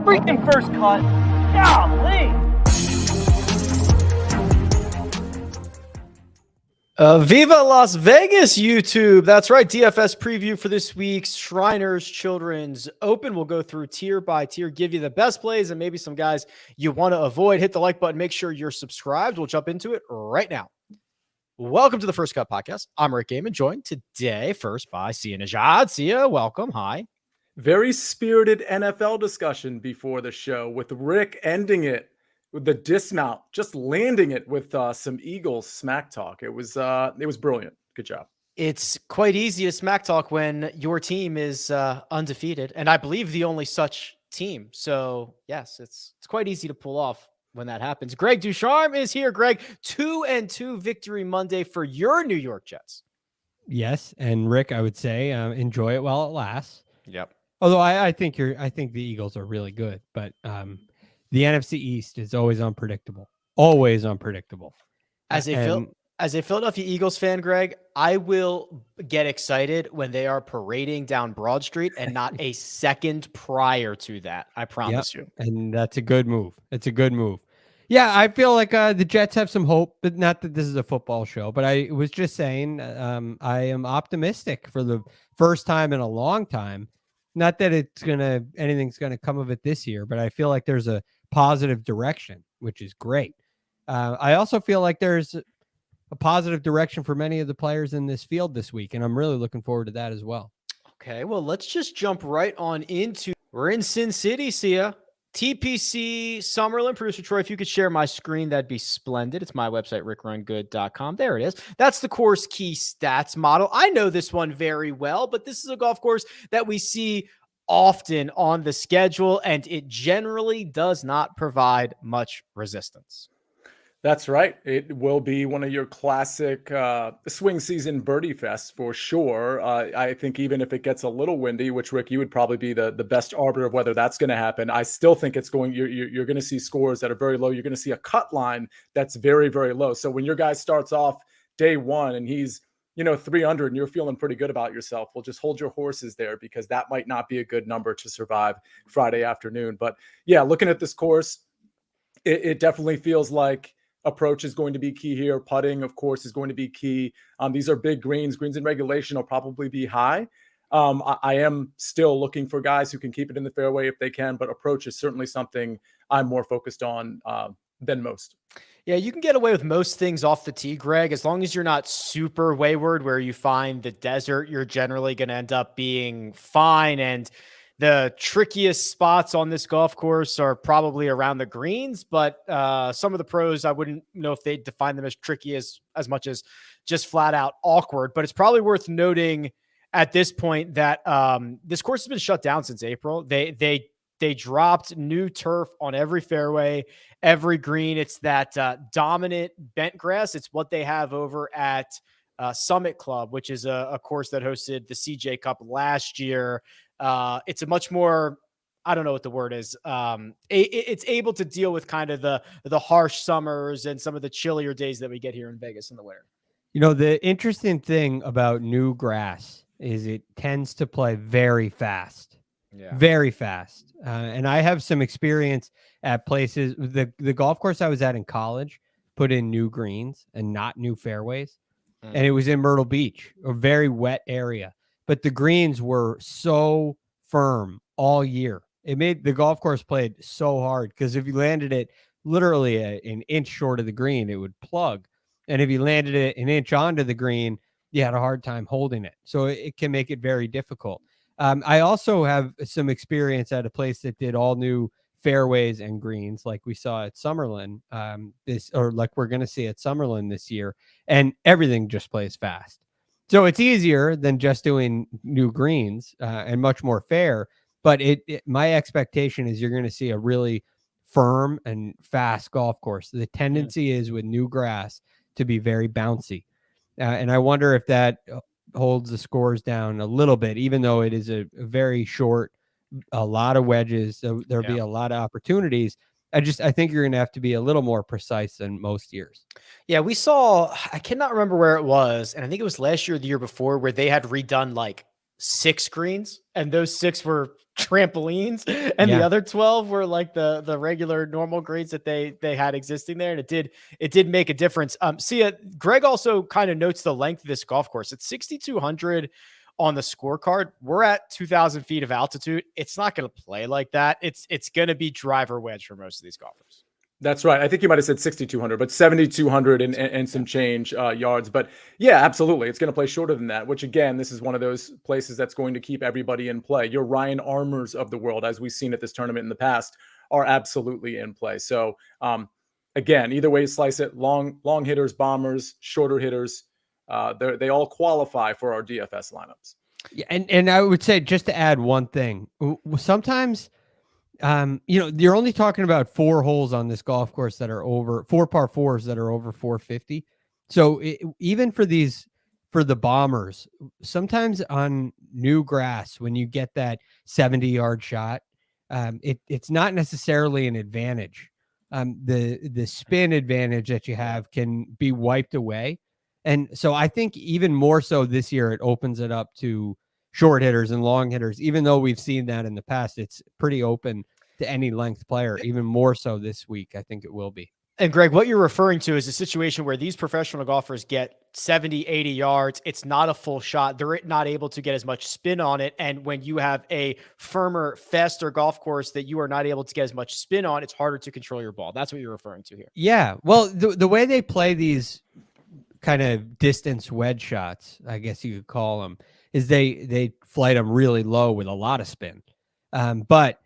freaking first cut. Golly. Viva Las Vegas, YouTube. That's right. DFS preview for this week's Shriners Children's Open. We'll go through tier by tier, give you the best plays and maybe some guys you want to avoid. Hit the like button. Make sure you're subscribed. We'll jump into it right now. Welcome to the First Cut Podcast. I'm Rick Gehman, joined today first by Sia Nejad. Sia, welcome. Hi. Very spirited NFL discussion before the show, with Rick ending it with the dismount, just landing it with some Eagles smack talk. It was brilliant. Good job. It's quite easy to smack talk when your team is undefeated, and I believe the only such team. So yes, it's quite easy to pull off when that happens. Greg DuCharme is here. Greg, 2-2 victory Monday for your New York Jets. Yes, and Rick, I would say enjoy it while it lasts. Yep. Although I think the Eagles are really good, but the NFC East is always unpredictable. Always unpredictable. As a Philadelphia Eagles fan, Greg, I will get excited when they are parading down Broad Street and not a second prior to that. I promise you. And that's a good move. It's a good move. Yeah, I feel like the Jets have some hope, but not that this is a football show. But I was just saying I am optimistic for the first time in a long time. Not that anything's gonna come of it this year, but I feel like there's a positive direction, which is great. I also feel like there's a positive direction for many of the players in this field this week, and I'm really looking forward to that as well. Okay, well, let's just jump right on into. We're in Sin City, Sia. TPC Summerlin. Producer Troy, if you could share my screen, that'd be splendid. It's my website, rickrungood.com. There it is. That's the course key stats model. I know this one very well, but this is a golf course that we see often on the schedule, and it generally does not provide much resistance. That's right. It will be one of your classic swing season birdie fests for sure. I think even if it gets a little windy, which Rick, you would probably be the best arbiter of whether that's going to happen. I still think it's going. You're going to see scores that are very low. You're going to see a cut line that's very, very low. So when your guy starts off day one and he's 300 and you're feeling pretty good about yourself, well, just hold your horses there, because that might not be a good number to survive Friday afternoon. But yeah, looking at this course, it definitely feels like approach is going to be key here. Putting, of course, is going to be key. These are big greens. Greens in regulation will probably be high. I am still looking for guys who can keep it in the fairway if they can, but approach is certainly something I'm more focused on than most. Yeah, you can get away with most things off the tee, Greg, as long as you're not super wayward where you find the desert. You're generally going to end up being fine. And the trickiest spots on this golf course are probably around the greens, but some of the pros, I wouldn't know if they define them as tricky as much as just flat out awkward. But it's probably worth noting at this point that this course has been shut down since April. They dropped new turf on every fairway, every green. It's that dominant bent grass. It's what they have over at Summit Club, which is a course that hosted the CJ Cup last year. It's a much more, I don't know what the word is. It's able to deal with kind of the harsh summers and some of the chillier days that we get here in Vegas in the winter. The interesting thing about new grass is it tends to play very fast. Yeah. Very fast. And I have some experience at places. The golf course I was at in college put in new greens and not new fairways. And it was in Myrtle Beach, a very wet area. But the greens were so firm all year. It made the golf course played so hard, because if you landed it literally an inch short of the green, it would plug. And if you landed it an inch onto the green, you had a hard time holding it. So it can make it very difficult. I also have some experience at a place that did all new fairways and greens, like we saw at Summerlin, like we're going to see at Summerlin this year, and everything just plays fast. So it's easier than just doing new greens and much more fair. But my expectation is you're going to see a really firm and fast golf course. The tendency is with new grass to be very bouncy. And I wonder if that holds the scores down a little bit, even though it is a very short, a lot of wedges. So there'll be a lot of opportunities. I think you're going to have to be a little more precise than most years. Yeah, we saw, I cannot remember where it was, and I think it was last year or the year before, where they had redone like 6 greens, and those 6 were trampolines, and the other 12 were like the regular normal greens that they had existing there, and it did make a difference. Greg also kind of notes the length of this golf course. It's 6,200 on the scorecard. We're at 2,000 feet of altitude. It's not going to play like that. It's going to be driver wedge for most of these golfers. That's right. I think you might have said 6,200, but 7,200 and some change yards. But yeah, absolutely. It's going to play shorter than that, which again, this is one of those places that's going to keep everybody in play. Your Ryan Armours of the world, as we've seen at this tournament in the past, are absolutely in play. So again, either way you slice it, long hitters, bombers, shorter hitters, they all qualify for our DFS lineups. Yeah, and I would say, just to add one thing, sometimes you're only talking about 4 holes on this golf course that are over 4 par 4s that are over 450. So even for the bombers, sometimes on new grass, when you get that 70-yard shot, it's not necessarily an advantage. The spin advantage that you have can be wiped away. And so I think even more so this year, it opens it up to short hitters and long hitters. Even though we've seen that in the past, it's pretty open to any length player. Even more so this week, I think it will be. And Greg, what you're referring to is a situation where these professional golfers get 70, 80 yards. It's not a full shot. They're not able to get as much spin on it. And when you have a firmer, faster golf course that you are not able to get as much spin on, it's harder to control your ball. That's what you're referring to here. Yeah. Well, the way they play these kind of distance wedge shots, I guess you could call them, is they flight them really low with a lot of spin. But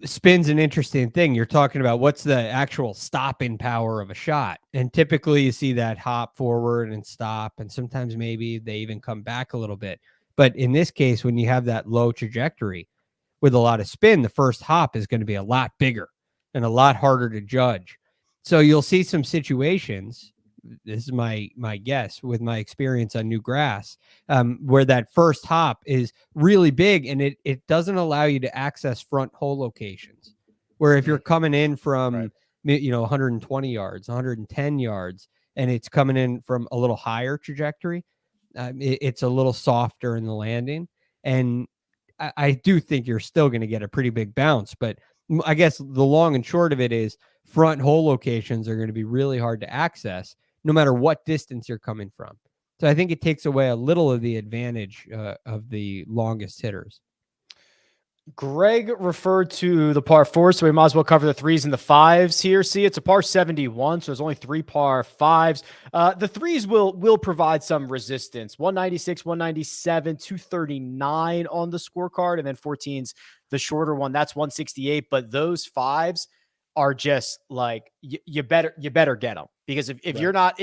spin's an interesting thing. You're talking about what's the actual stopping power of a shot. And typically you see that hop forward and stop, and sometimes maybe they even come back a little bit. But in this case, when you have that low trajectory with a lot of spin, the first hop is going to be a lot bigger and a lot harder to judge. So you'll see some situations, this is my guess with my experience on new grass, where that first hop is really big and it doesn't allow you to access front hole locations. Where if you're coming in from 120 yards, 110 yards, and it's coming in from a little higher trajectory, it's a little softer in the landing. And I do think you're still going to get a pretty big bounce. But I guess the long and short of it is front hole locations are going to be really hard to access, no matter what distance you're coming from. So I think it takes away a little of the advantage of the longest hitters. Greg referred to the par 4, so we might as well cover the 3s and the 5s here. See, it's a par 71, so there's only 3 par 5s. The 3s will provide some resistance. 196, 197, 239 on the scorecard, and then 14's the shorter one. That's 168, but those 5s are just like, you better get them, because if you're not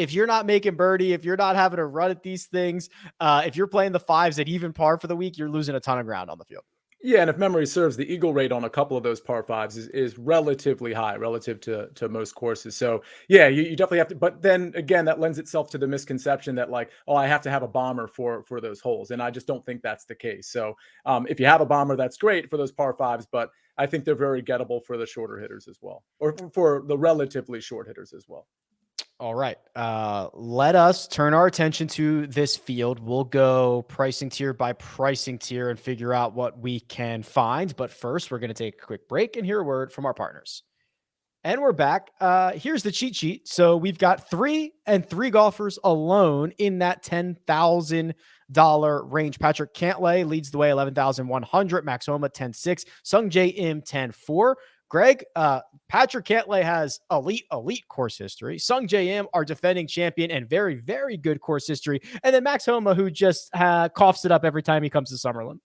making birdie, if you're not having a run at these things, if you're playing the 5s at even par for the week, you're losing a ton of ground on the field. Yeah, and if memory serves, the eagle rate on a couple of those par 5s is relatively high relative to most courses. So yeah, you definitely have to. But then again, that lends itself to the misconception that like, oh, I have to have a bomber for those holes, and I just don't think that's the case. So if you have a bomber, that's great for those par 5s, but I think they're very gettable for the shorter hitters as well, or for the relatively short hitters as well. All right. Let us turn our attention to this field. We'll go pricing tier by pricing tier and figure out what we can find. But first, we're going to take a quick break and hear a word from our partners. And we're back. Here's the cheat sheet. So we've got 3 golfers alone in that $10,000 range. Patrick Cantlay leads the way, 11,100. Max Homa, 10,600. Sung Jae Im, 10,400. Greg, Patrick Cantlay has elite course history. Sung Jae Im, our defending champion, and very, very good course history. And then Max Homa, who just coughs it up every time he comes to Summerlin.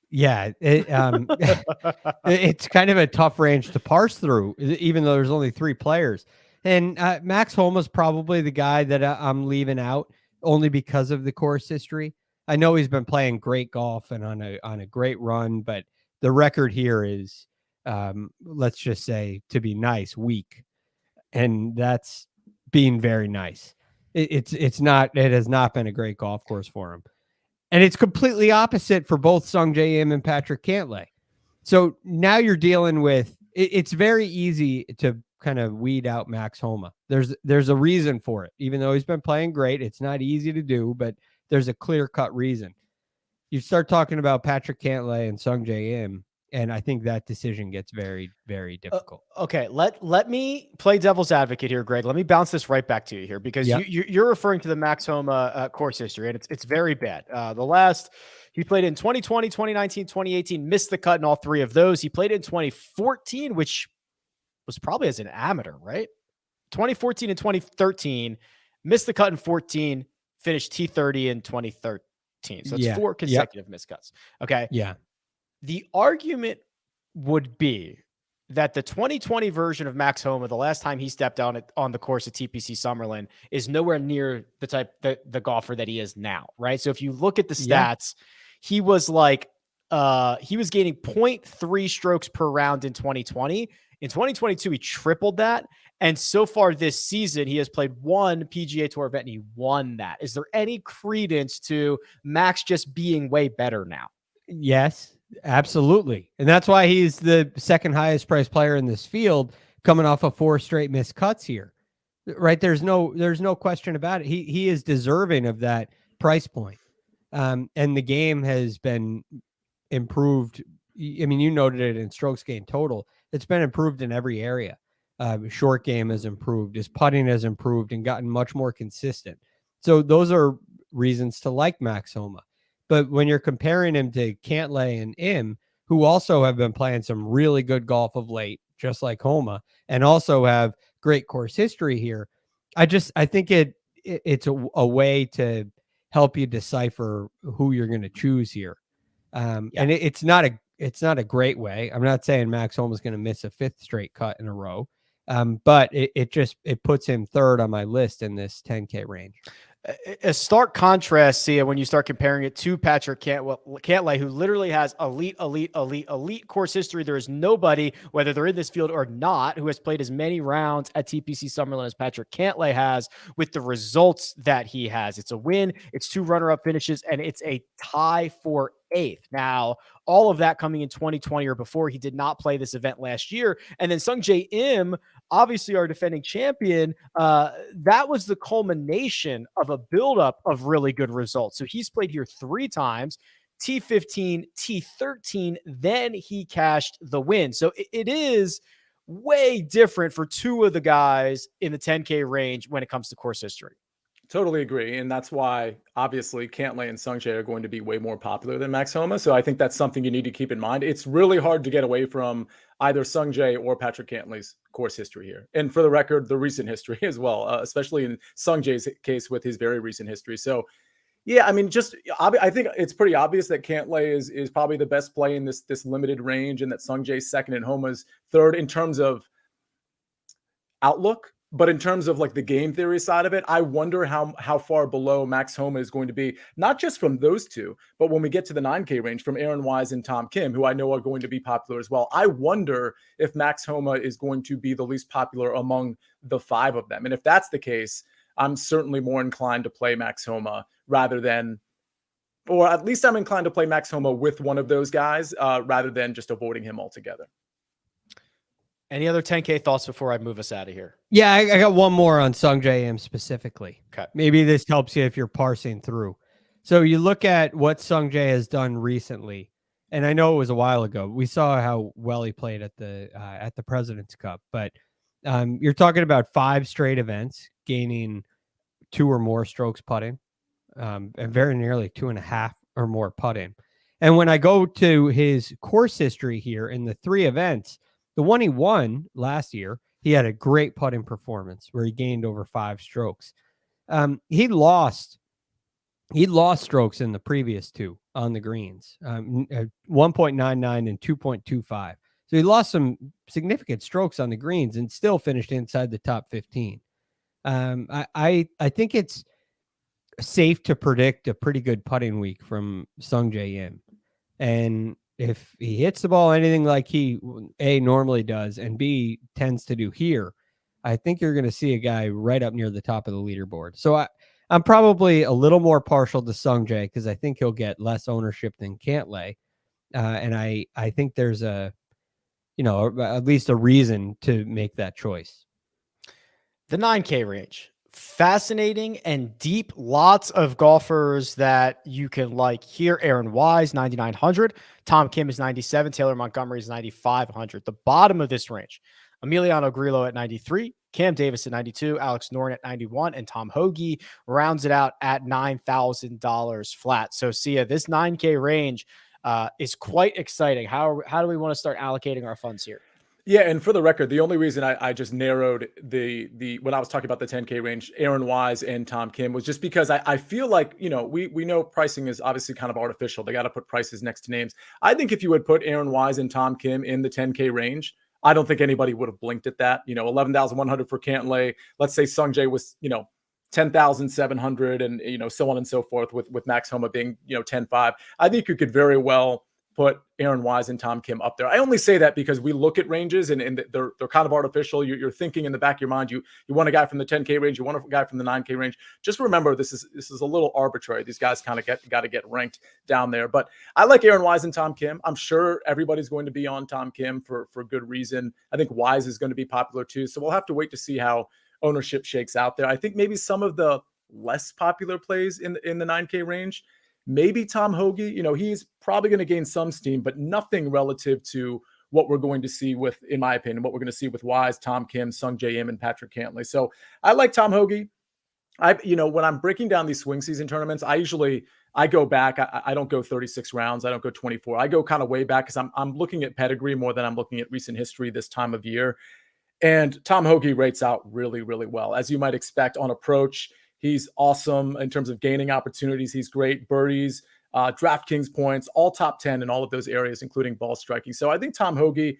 Yeah, it's kind of a tough range to parse through, even though there's only 3 players. And Max Homa's probably the guy that I'm leaving out, only because of the course history. I know he's been playing great golf and on a great run, but the record here is, let's just say, to be nice, weak. And that's being very nice. It has not been a great golf course for him. And it's completely opposite for both Sung Jae Im and Patrick Cantlay. So now you're dealing with, it's very easy to kind of weed out Max Homa. There's a reason for it. Even though he's been playing great, it's not easy to do, but there's a clear-cut reason. You start talking about Patrick Cantlay and Sungjae Im, and I think that decision gets very, very difficult. Okay, let me play devil's advocate here, Greg. Let me bounce this right back to you here because you're referring to the Max Homa course history, and it's very bad. The last he played in 2020, 2019, 2018, missed the cut in all three of those. He played in 2014, which was probably as an amateur, right? 2014 and 2013, missed the cut in 14, finished T30 in 2013. So it's 4 consecutive missed cuts. Okay. Yeah. The argument would be that the 2020 version of Max Homa, the last time he stepped on the course at TPC Summerlin, is nowhere near the golfer that he is now, right? So if you look at the stats, he was like he was gaining 0.3 strokes per round in 2020. In 2022, he tripled that. And so far this season, he has played one PGA Tour event and he won that. Is there any credence to Max just being way better now? Yes, absolutely. And that's why he's the second highest priced player in this field, coming off of 4 straight missed cuts here. Right? There's no question about it. He is deserving of that price point. And the game has been improved. I mean, you noted it in strokes gained total. It's been improved in every area. Short game has improved. His putting has improved and gotten much more consistent. So those are reasons to like Max Homa. But when you're comparing him to Cantlay and Im, who also have been playing some really good golf of late, just like Homa, and also have great course history here, I think it's a way to help you decipher who you're going to choose here. And it's not a great way. I'm not saying Max Homa is going to miss a 5th straight cut in a row. But it puts him 3rd on my list in this 10K range. A stark contrast, Sia, when you start comparing it to Patrick Cantlay, who literally has elite course history. There is nobody, whether they're in this field or not, who has played as many rounds at TPC Summerlin as Patrick Cantlay has with the results that he has. It's a win, it's 2 runner-up finishes, and it's a tie for 8th. Now, all of that coming in 2020 or before. He did not play this event last year. And then Sungjae Im, obviously our defending champion, that was the culmination of a buildup of really good results. So he's played here 3 times, T15, T13, then he cashed the win. So it is way different for 2 of the guys in the 10K range when it comes to course history. Totally agree. And that's why, obviously, Cantlay and Sungjae are going to be way more popular than Max Homa. So I think that's something you need to keep in mind. It's really hard to get away from either Sungjae or Patrick Cantlay's course history here. And for the record, the recent history as well, especially in Sungjae's case with his very recent history. So, yeah, I mean, I think it's pretty obvious that Cantlay is probably the best play in this limited range, and that Sungjae's 2nd and Homa's 3rd in terms of outlook. But in terms of like the game theory side of it, I wonder how far below Max Homa is going to be, not just from those 2, but when we get to the 9K range from Aaron Wise and Tom Kim, who I know are going to be popular as well. I wonder if Max Homa is going to be the least popular among the 5 of them. And if that's the case, I'm certainly more inclined to play Max Homa rather than, or at least I'm inclined to play Max Homa with one of those guys rather than just avoiding him altogether. Any other 10K thoughts before I move us out of here? Yeah, I got one more on Sungjae Im specifically. Okay. Maybe this helps you if you're parsing through. So you look at what Sungjae has done recently, and I know it was a while ago. We saw how well he played at the President's Cup, but you're talking about 5 straight events, gaining 2 or more strokes putting, and very nearly 2.5 or more putting. And when I go to his course history here in the 3 events, the one he won last year, he had a great putting performance where he gained over 5 strokes. He lost strokes in the previous 2 on the greens, 1.99 and 2.25. So he lost some significant strokes on the greens and still finished inside the top 15. I think it's safe to predict a pretty good putting week from Sungjae Im. And if he hits the ball anything like he A, normally does, and B, tends to do here, I think you're going to see a guy right up near the top of the leaderboard. So I'm probably a little more partial to Sungjae because I think he'll get less ownership than Cantlay. And I think there's at least a reason to make that choice. The 9K range. fascinating and deep. Lots of golfers that you can like here. Aaron Wise, 9,900. Tom Kim is 97. Taylor Montgomery is 9,500. The bottom of this range, Emiliano Grillo at 93. Cam Davis at 92. Alex Noren at 91. And Tom Hoagie rounds it out at $9,000 flat. So, Sia, this 9K range is quite exciting. How do we want to start allocating our funds here? Yeah, and for the record, the only reason I just narrowed the when I was talking about the 10K range, Aaron Wise and Tom Kim, was just because I feel like, we know pricing is obviously kind of artificial. They got to put prices next to names. I think if you would put Aaron Wise and Tom Kim in the 10K range, I don't think anybody would have blinked at that. 11,100 for Cantlay. Let's say Sung Jae was, 10,700 and, so on and so forth with Max Homa being, 10.5. I think you could very well put Aaron Wise and Tom Kim up there. I only say that because we look at ranges and they're kind of artificial. You're thinking in the back of your mind, you want a guy from the 10K range, you want a guy from the 9K range. Just remember, this is a little arbitrary. These guys kind of got to get ranked down there. But I like Aaron Wise and Tom Kim. I'm sure everybody's going to be on Tom Kim for good reason. I think Wise is going to be popular too. So we'll have to wait to see how ownership shakes out there. I think maybe some of the less popular plays in the 9K range, maybe Tom Hoagie, he's probably going to gain some steam, but nothing relative to what we're going to see with, in my opinion, what we're going to see with Wise, Tom Kim, Sung Jae Im, and Patrick Cantlay. So I like Tom Hoagie. When I'm breaking down these swing season tournaments, I go back. I don't go 36 rounds. I don't go 24. I go kind of way back because I'm looking at pedigree more than I'm looking at recent history this time of year. And Tom Hoagie rates out really, really well. As you might expect on approach, he's awesome in terms of gaining opportunities. He's great. Birdies, DraftKings points, all top 10 in all of those areas, including ball striking. So I think Tom Hoagie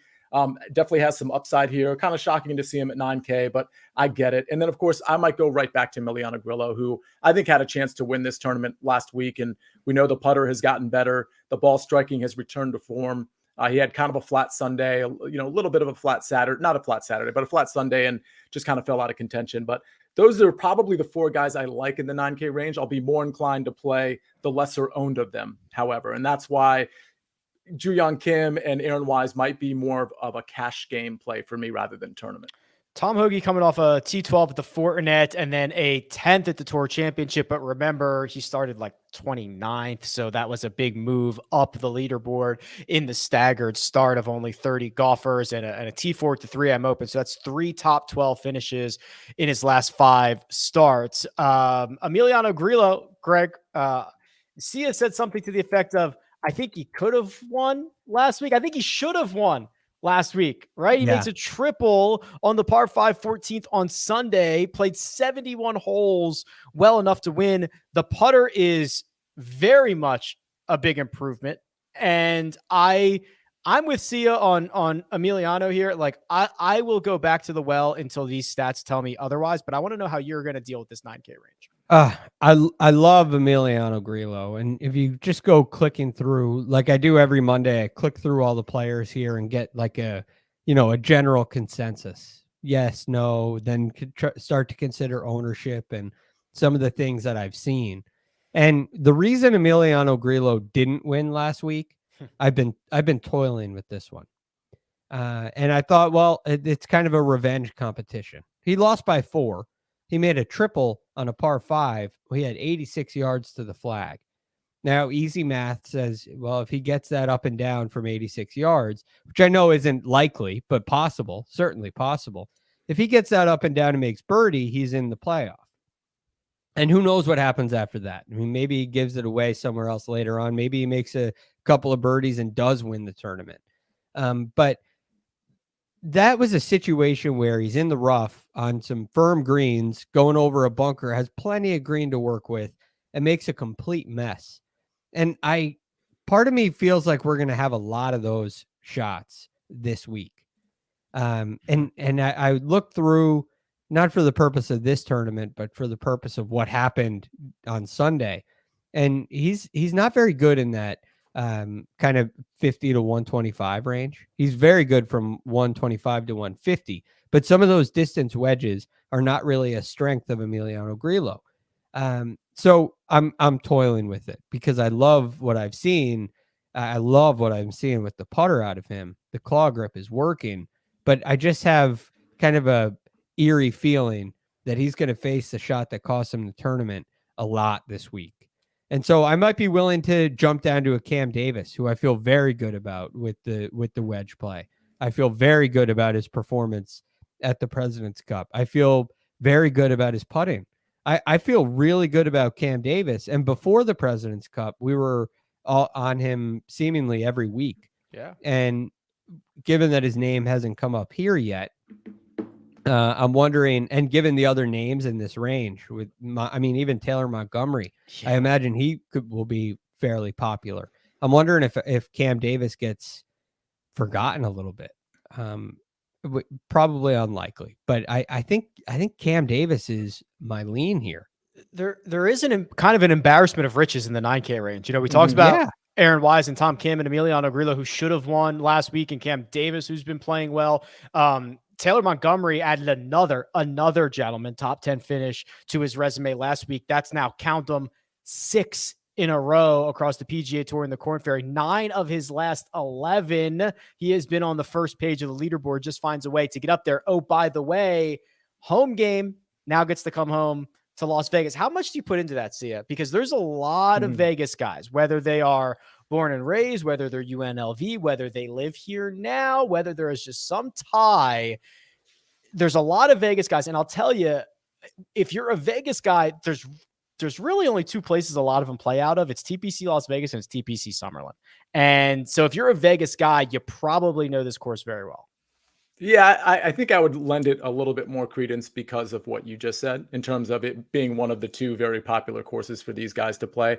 definitely has some upside here. Kind of shocking to see him at 9K, but I get it. And then, of course, I might go right back to Emiliano Grillo, who I think had a chance to win this tournament last week. And we know the putter has gotten better. The ball striking has returned to form. He had kind of a flat Sunday, a little bit of a flat Saturday, not a flat Saturday, but a flat Sunday, and just kind of fell out of contention. But those are probably the four guys I like in the 9K range. I'll be more inclined to play the lesser owned of them, however. And that's why Joohyung Kim and Aaron Wise might be more of a cash game play for me rather than tournament. Tom Hoagie coming off a T12 at the Fortinet and then a 10th at the Tour Championship. But remember, he started like 29th. So that was a big move up the leaderboard in the staggered start of only 30 golfers and a T4 at the 3M Open. So that's 3 top 12 finishes in his last 5 starts. Emiliano Grillo, Greg, Sia said something to the effect of, I think he could have won last week. I think he should have won last week, right? He makes a triple on the par 5 14th on Sunday, played 71 holes, well enough to win. The putter is very much a big improvement. And I'm with Sia on Emiliano here. Like I will go back to the well until these stats tell me otherwise, but I want to know how you're going to deal with this 9K range. I love Emiliano Grillo. And if you just go clicking through, like I do every Monday, I click through all the players here and get like a general consensus. Yes, no, then start to consider ownership and some of the things that I've seen. And the reason Emiliano Grillo didn't win last week, I've been toiling with this one. And I thought, well, it's kind of a revenge competition. He lost by 4. He made a triple on a par 5. He had 86 yards to the flag. Now, easy math says, well, if he gets that up and down from 86 yards, which I know isn't likely, but possible, certainly possible. If he gets that up and down and makes birdie, he's in the playoff. And who knows what happens after that? I mean, maybe he gives it away somewhere else later on. Maybe he makes a couple of birdies and does win the tournament. But that was a situation where he's in the rough on some firm greens, going over a bunker, has plenty of green to work with, and makes a complete mess. And part of me feels like we're going to have a lot of those shots this week. And I looked through, not for the purpose of this tournament, but for the purpose of what happened on Sunday. And he's not very good in that kind of 50 to 125 range. He's very good from 125 to 150, but some of those distance wedges are not really a strength of Emiliano Grillo. So I'm toiling with it because I love what I've seen. I love what I'm seeing with the putter out of him. The claw grip is working, but I just have kind of a eerie feeling that he's going to face the shot that cost him the tournament a lot this week. And so I might be willing to jump down to a Cam Davis, who I feel very good about with the wedge play. I feel very good about his performance at the President's Cup. I feel very good about his putting. I feel really good about Cam Davis. And before the President's Cup, we were all on him seemingly every week. Yeah. And given that his name hasn't come up here yet, I'm wondering, and given the other names in this range, even Taylor Montgomery, I imagine will be fairly popular. I'm wondering if Cam Davis gets forgotten a little bit. Probably unlikely, but I think Cam Davis is my lean here. There is kind of an embarrassment of riches in the 9K range. We talked about Aaron Wise and Tom Kim and Emiliano Grillo, who should have won last week, and Cam Davis, who's been playing well. Taylor Montgomery added another gentleman top 10 finish to his resume last week. That's now, count them, 6 in a row across the PGA Tour in the Korn Ferry. 9 of his last 11. He has been on the first page of the leaderboard, just finds a way to get up there. Oh, by the way, home game now gets to come home to Las Vegas. How much do you put into that, Sia? Because there's a lot of Vegas guys, whether they are born and raised, whether they're UNLV, whether they live here now, whether there is just some tie. There's a lot of Vegas guys. And I'll tell you, if you're a Vegas guy, there's really only 2 places a lot of them play out of. It's TPC Las Vegas and it's TPC Summerlin. And so if you're a Vegas guy, you probably know this course very well. Yeah, I think I would lend it a little bit more credence because of what you just said in terms of it being one of the 2 very popular courses for these guys to play.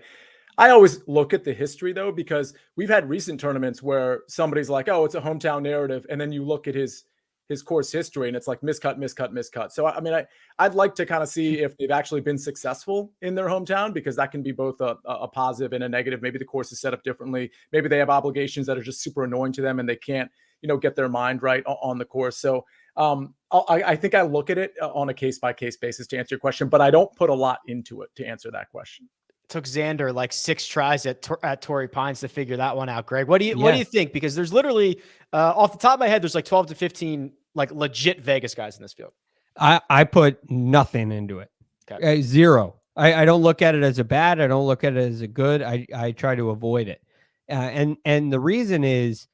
I always look at the history, though, because we've had recent tournaments where somebody's like, oh, it's a hometown narrative. And then you look at his course history and it's like miscut. So, I'd like to kind of see if they've actually been successful in their hometown, because that can be both a positive and a negative. Maybe the course is set up differently. Maybe they have obligations that are just super annoying to them and they can't, get their mind right on the course. So I think I look at it on a case-by-case basis to answer your question, but I don't put a lot into it to answer that question. Took Xander like 6 tries at Torrey Pines to figure that one out. Greg, what do you think? Because there's literally off the top of my head, there's like 12 to 15 like legit Vegas guys in this field. I put nothing into it. Okay. 0. I don't look at it as a bad. I don't look at it as a good. I try to avoid it. And the reason is,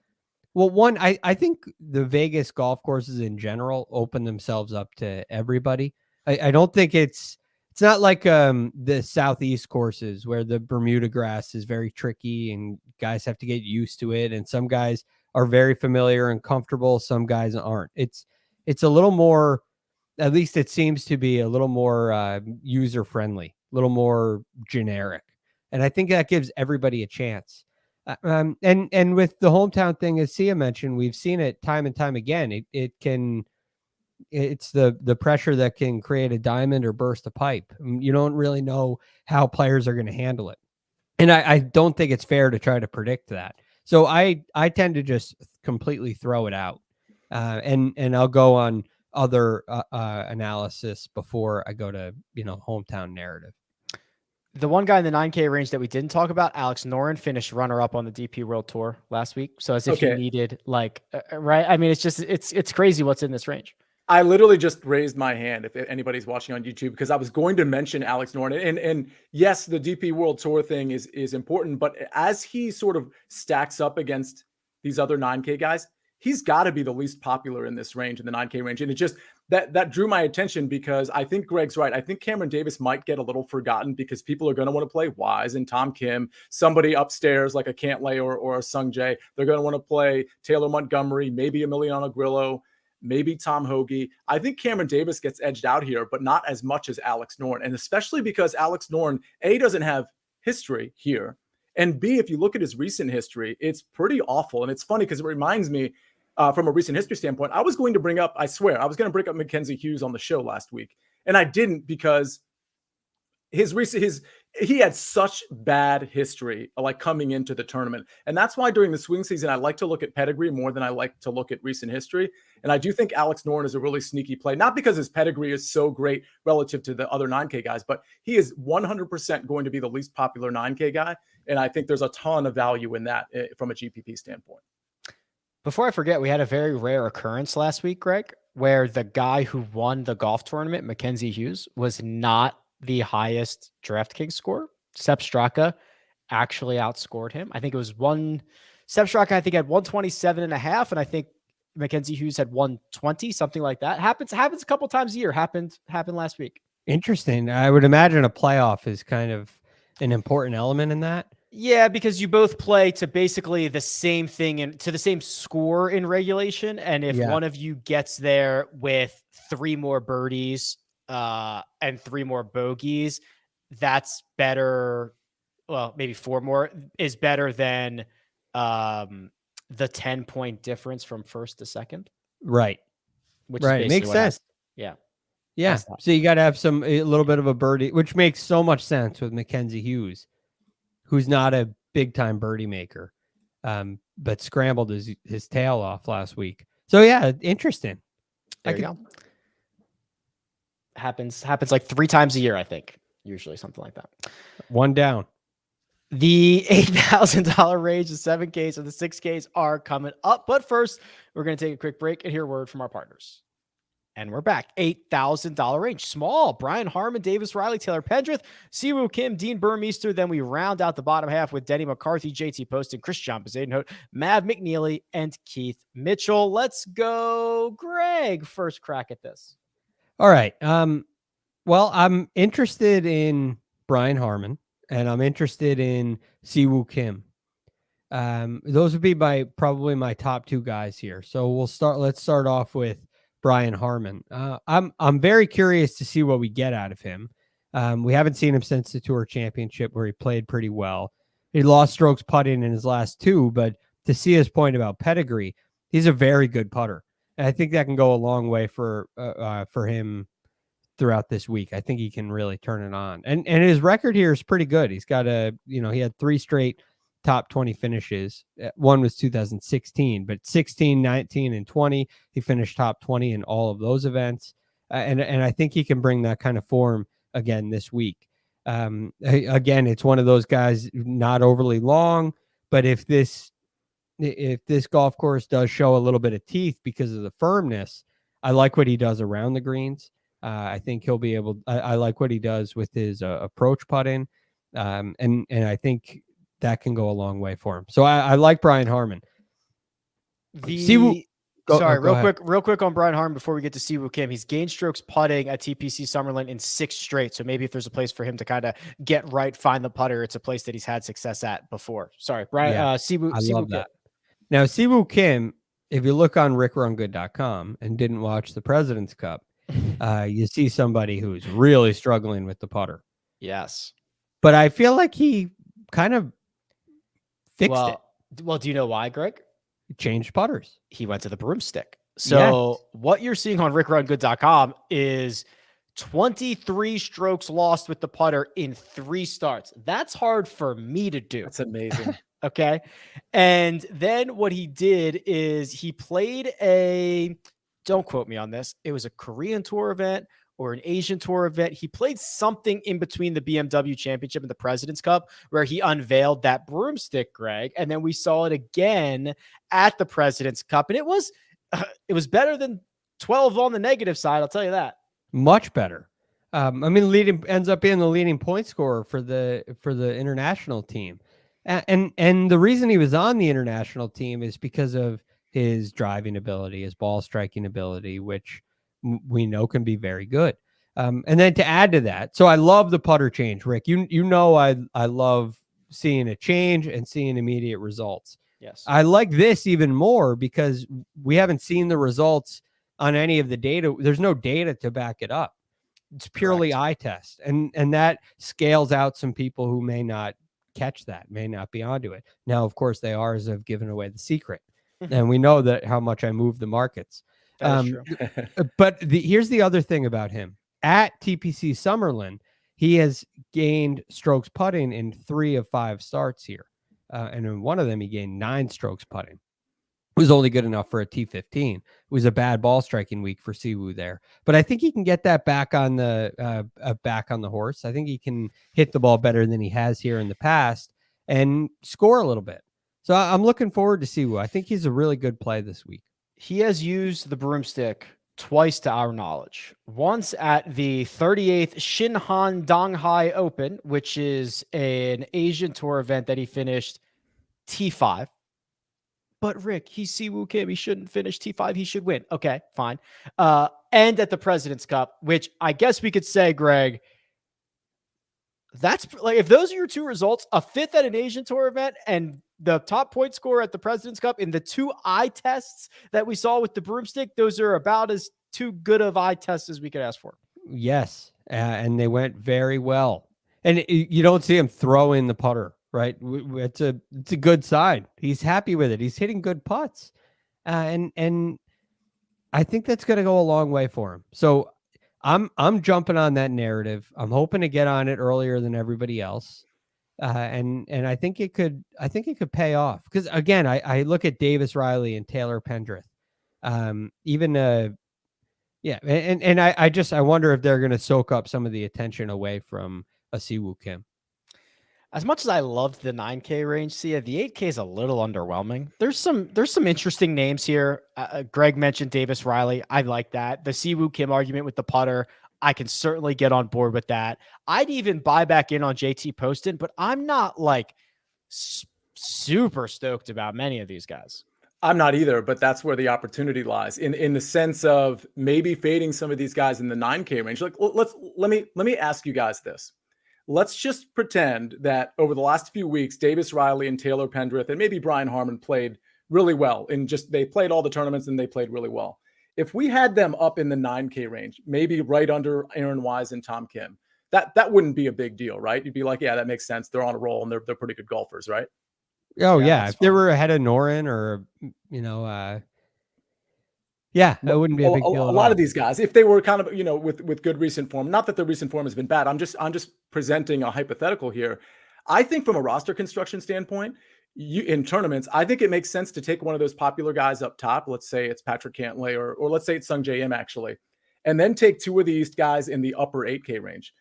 well, one, I think the Vegas golf courses in general open themselves up to everybody. I don't think it's not like the Southeast courses where the Bermuda grass is very tricky and guys have to get used to it. And some guys are very familiar and comfortable. Some guys aren't. It's a little more, at least it seems to be a little more user friendly, a little more generic. And I think that gives everybody a chance. And with the hometown thing, as Sia mentioned, we've seen it time and time again. It's the pressure that can create a diamond or burst a pipe. You don't really know how players are going to handle it. And I don't think it's fair to try to predict that. So I tend to just completely throw it out. And I'll go on other analysis before I go to, hometown narrative. The one guy in the 9K range that we didn't talk about, Alex Noren, finished runner-up on the DP World Tour last week. So as if he needed right. I mean, it's crazy what's in this range. I literally just raised my hand if anybody's watching on YouTube, because I was going to mention Alex Noren. And yes, the DP World Tour thing is important, but as he sort of stacks up against these other 9K guys, he's got to be the least popular in this range, in the 9K range. And it just, that drew my attention, because I think Greg's right. I think Cameron Davis might get a little forgotten because people are going to want to play Wise and Tom Kim, somebody upstairs like a Cantlay or a Sung Jae. They're going to want to play Taylor Montgomery, maybe Emiliano Grillo, maybe Tom Hoagie. I think Cameron Davis gets edged out here, but not as much as Alex Noren. And especially because Alex Noren, A, doesn't have history here, and B, if you look at his recent history, it's pretty awful. And it's funny because it reminds me, from a recent history standpoint, I was going to bring up, I swear, I was going to bring up Mackenzie Hughes on the show last week. And I didn't, because he had such bad history, like coming into the tournament. And that's why during the swing season, I like to look at pedigree more than I like to look at recent history. And I do think Alex Noren is a really sneaky play, not because his pedigree is so great relative to the other 9K guys, but he is 100% going to be the least popular 9K guy. And I think there's a ton of value in that from a GPP standpoint. Before I forget, we had a very rare occurrence last week, Greg, where the guy who won the golf tournament, Mackenzie Hughes, was not the highest DraftKings score. Sepp Straka actually outscored him. I think it was Sepp Straka, I think, had 127.5, and I think Mackenzie Hughes had 120, something like that. Happens a couple times a year. Happened last week. Interesting. I would imagine a playoff is kind of an important element in that. Yeah, because you both play to basically the same thing and to the same score in regulation. And if one of you gets there with 3 more birdies and 3 more bogeys, that's better. Well, maybe 4 more is better than the 10-point difference from first to second. Right. Which right. Is makes sense. Yeah. Yeah. So you got to have a little bit of a birdie, which makes so much sense with Mackenzie Hughes, who's not a big time birdie maker, but scrambled his tail off last week. So yeah, interesting. There you go. Happens like 3 times a year, I think. Usually something like that. 1 down. The $8,000 range, the 7Ks and the 6Ks are coming up. But first, we're going to take a quick break and hear a word from our partners. And we're back. $8,000 range. Small. Brian Harman, Davis Riley, Taylor Pendrith, Siwoo Kim, Dean Burmeister. Then we round out the bottom half with Denny McCarthy, JT Poston, Christian Bezadenhout, Mav McNeely, and Keith Mitchell. Let's go, Greg. First crack at this. All right. Well, I'm interested in Brian Harman, and I'm interested in Siwoo Kim. Those would be probably my top 2 guys here. So let's start off with Brian Harman. I'm very curious to see what we get out of him. We haven't seen him since the Tour Championship, where he played pretty well. He lost strokes putting in his last 2, but to see his point about pedigree, he's a very good putter. And I think that can go a long way for him throughout this week. I think he can really turn it on. And his record here is pretty good. He's got he had 3 straight top 20 finishes. One was 2016, but 16, 19, and 20, he finished top 20 in all of those events. And I think he can bring that kind of form again this week. Again, it's one of those guys not overly long, but if this golf course does show a little bit of teeth because of the firmness, I like what he does around the greens. I think he'll be able. I like what he does with his approach putting, and I think that can go a long way for him. So I like Brian Harman. Real quick on Brian Harman before we get to Siwoo Kim. He's gained strokes putting at TPC Summerlin in 6 straight. So maybe if there's a place for him to kind of get right, find the putter, it's a place that he's had success at before. Sorry, Brian. Siwoo. I love Kim. that. Now Siwoo Kim, if you look on rickrungood.com and didn't watch the President's Cup, you see somebody who's really struggling with the putter. Yes. But I feel like he kind of fixed it. Well, do you know why, Greg? He changed putters. He went to the broomstick. So what you're seeing on rickrungood.com is 23 strokes lost with the putter in 3 starts. That's hard for me to do. That's amazing. Okay. And then what he did is he played don't quote me on this, it was a Korean Tour event or an Asian Tour event. He played something in between the BMW Championship and the President's Cup where he unveiled that broomstick, Greg. And then we saw it again at the President's Cup. And it was better than 12 on the negative side. I'll tell you that. Much better. Ends up being the leading point scorer for the international team. And the reason he was on the international team is because of his driving ability, his ball striking ability, which we know can be very good. And then to add to that, so I love the putter change, Rick. I love seeing a change and seeing immediate results. Yes. I like this even more because we haven't seen the results on any of the data. There's no data to back it up. It's purely eye test. And that scales out some people who may not catch that, may not be onto it. Now, of course, they are, as have given away the secret. And we know that how much I move the markets. That is true. But here's the other thing about him. At TPC Summerlin, he has gained strokes putting in 3 of 5 starts here. And in one of them, he gained 9 strokes putting. It was only good enough for a T15. It was a bad ball striking week for Siwoo there. But I think he can get that back on the horse. I think he can hit the ball better than he has here in the past and score a little bit. So I'm looking forward to Siwoo. I think he's a really good play this week. He has used the broomstick twice to our knowledge. Once at the 38th Shinhan Donghai Open, which is an Asian Tour event that he finished T5. But Rick, he's Siwoo Kim. He shouldn't finish T5. He should win. Okay, fine. And at the President's Cup, which I guess we could say, Greg, that's like, if those are your two results, a fifth at an Asian Tour event and the top point scorer at the President's Cup in the two eye tests that we saw with the broomstick, those are about as too good of eye tests as we could ask for. Yes. And they went very well. And you don't see him throw in the putter, right? It's a good sign. He's happy with it. He's hitting good putts. And I think that's going to go a long way for him. So I'm jumping on that narrative. I'm hoping to get on it earlier than everybody else. And I think it could pay off, because again, I look at Davis Riley and Taylor Pendrith, yeah. And I wonder if they're going to soak up some of the attention away from a Siwoo Kim. As much as I loved the 9K range, the 8K is a little underwhelming. There's some interesting names here. Greg mentioned Davis Riley. I like that. The Siwoo Kim argument with the putter, I can certainly get on board with that. I'd even buy back in on JT Poston, but I'm not like super stoked about many of these guys. I'm not either, but that's where the opportunity lies in the sense of maybe fading some of these guys in the 9K range. Like, let me ask you guys this. Let's just pretend that over the last few weeks, Davis Riley and Taylor Pendrith and maybe Brian Harman played really well, and they played all the tournaments and they played really well. If we had them up in the 9K range, maybe right under Aaron Wise and Tom Kim, that wouldn't be a big deal, right? You'd be like, yeah, that makes sense. They're on a roll and they're pretty good golfers, right? Oh yeah. If they were ahead of Norin or, that wouldn't be a big deal. A lot of these guys, if they were kind of, with good recent form, not that the recent form has been bad. I'm just presenting a hypothetical here. I think from a roster construction standpoint, in tournaments, I think it makes sense to take one of those popular guys up top. Let's say it's Patrick Cantlay or let's say it's Sung J M actually, and then take two of these guys in the upper 8K range.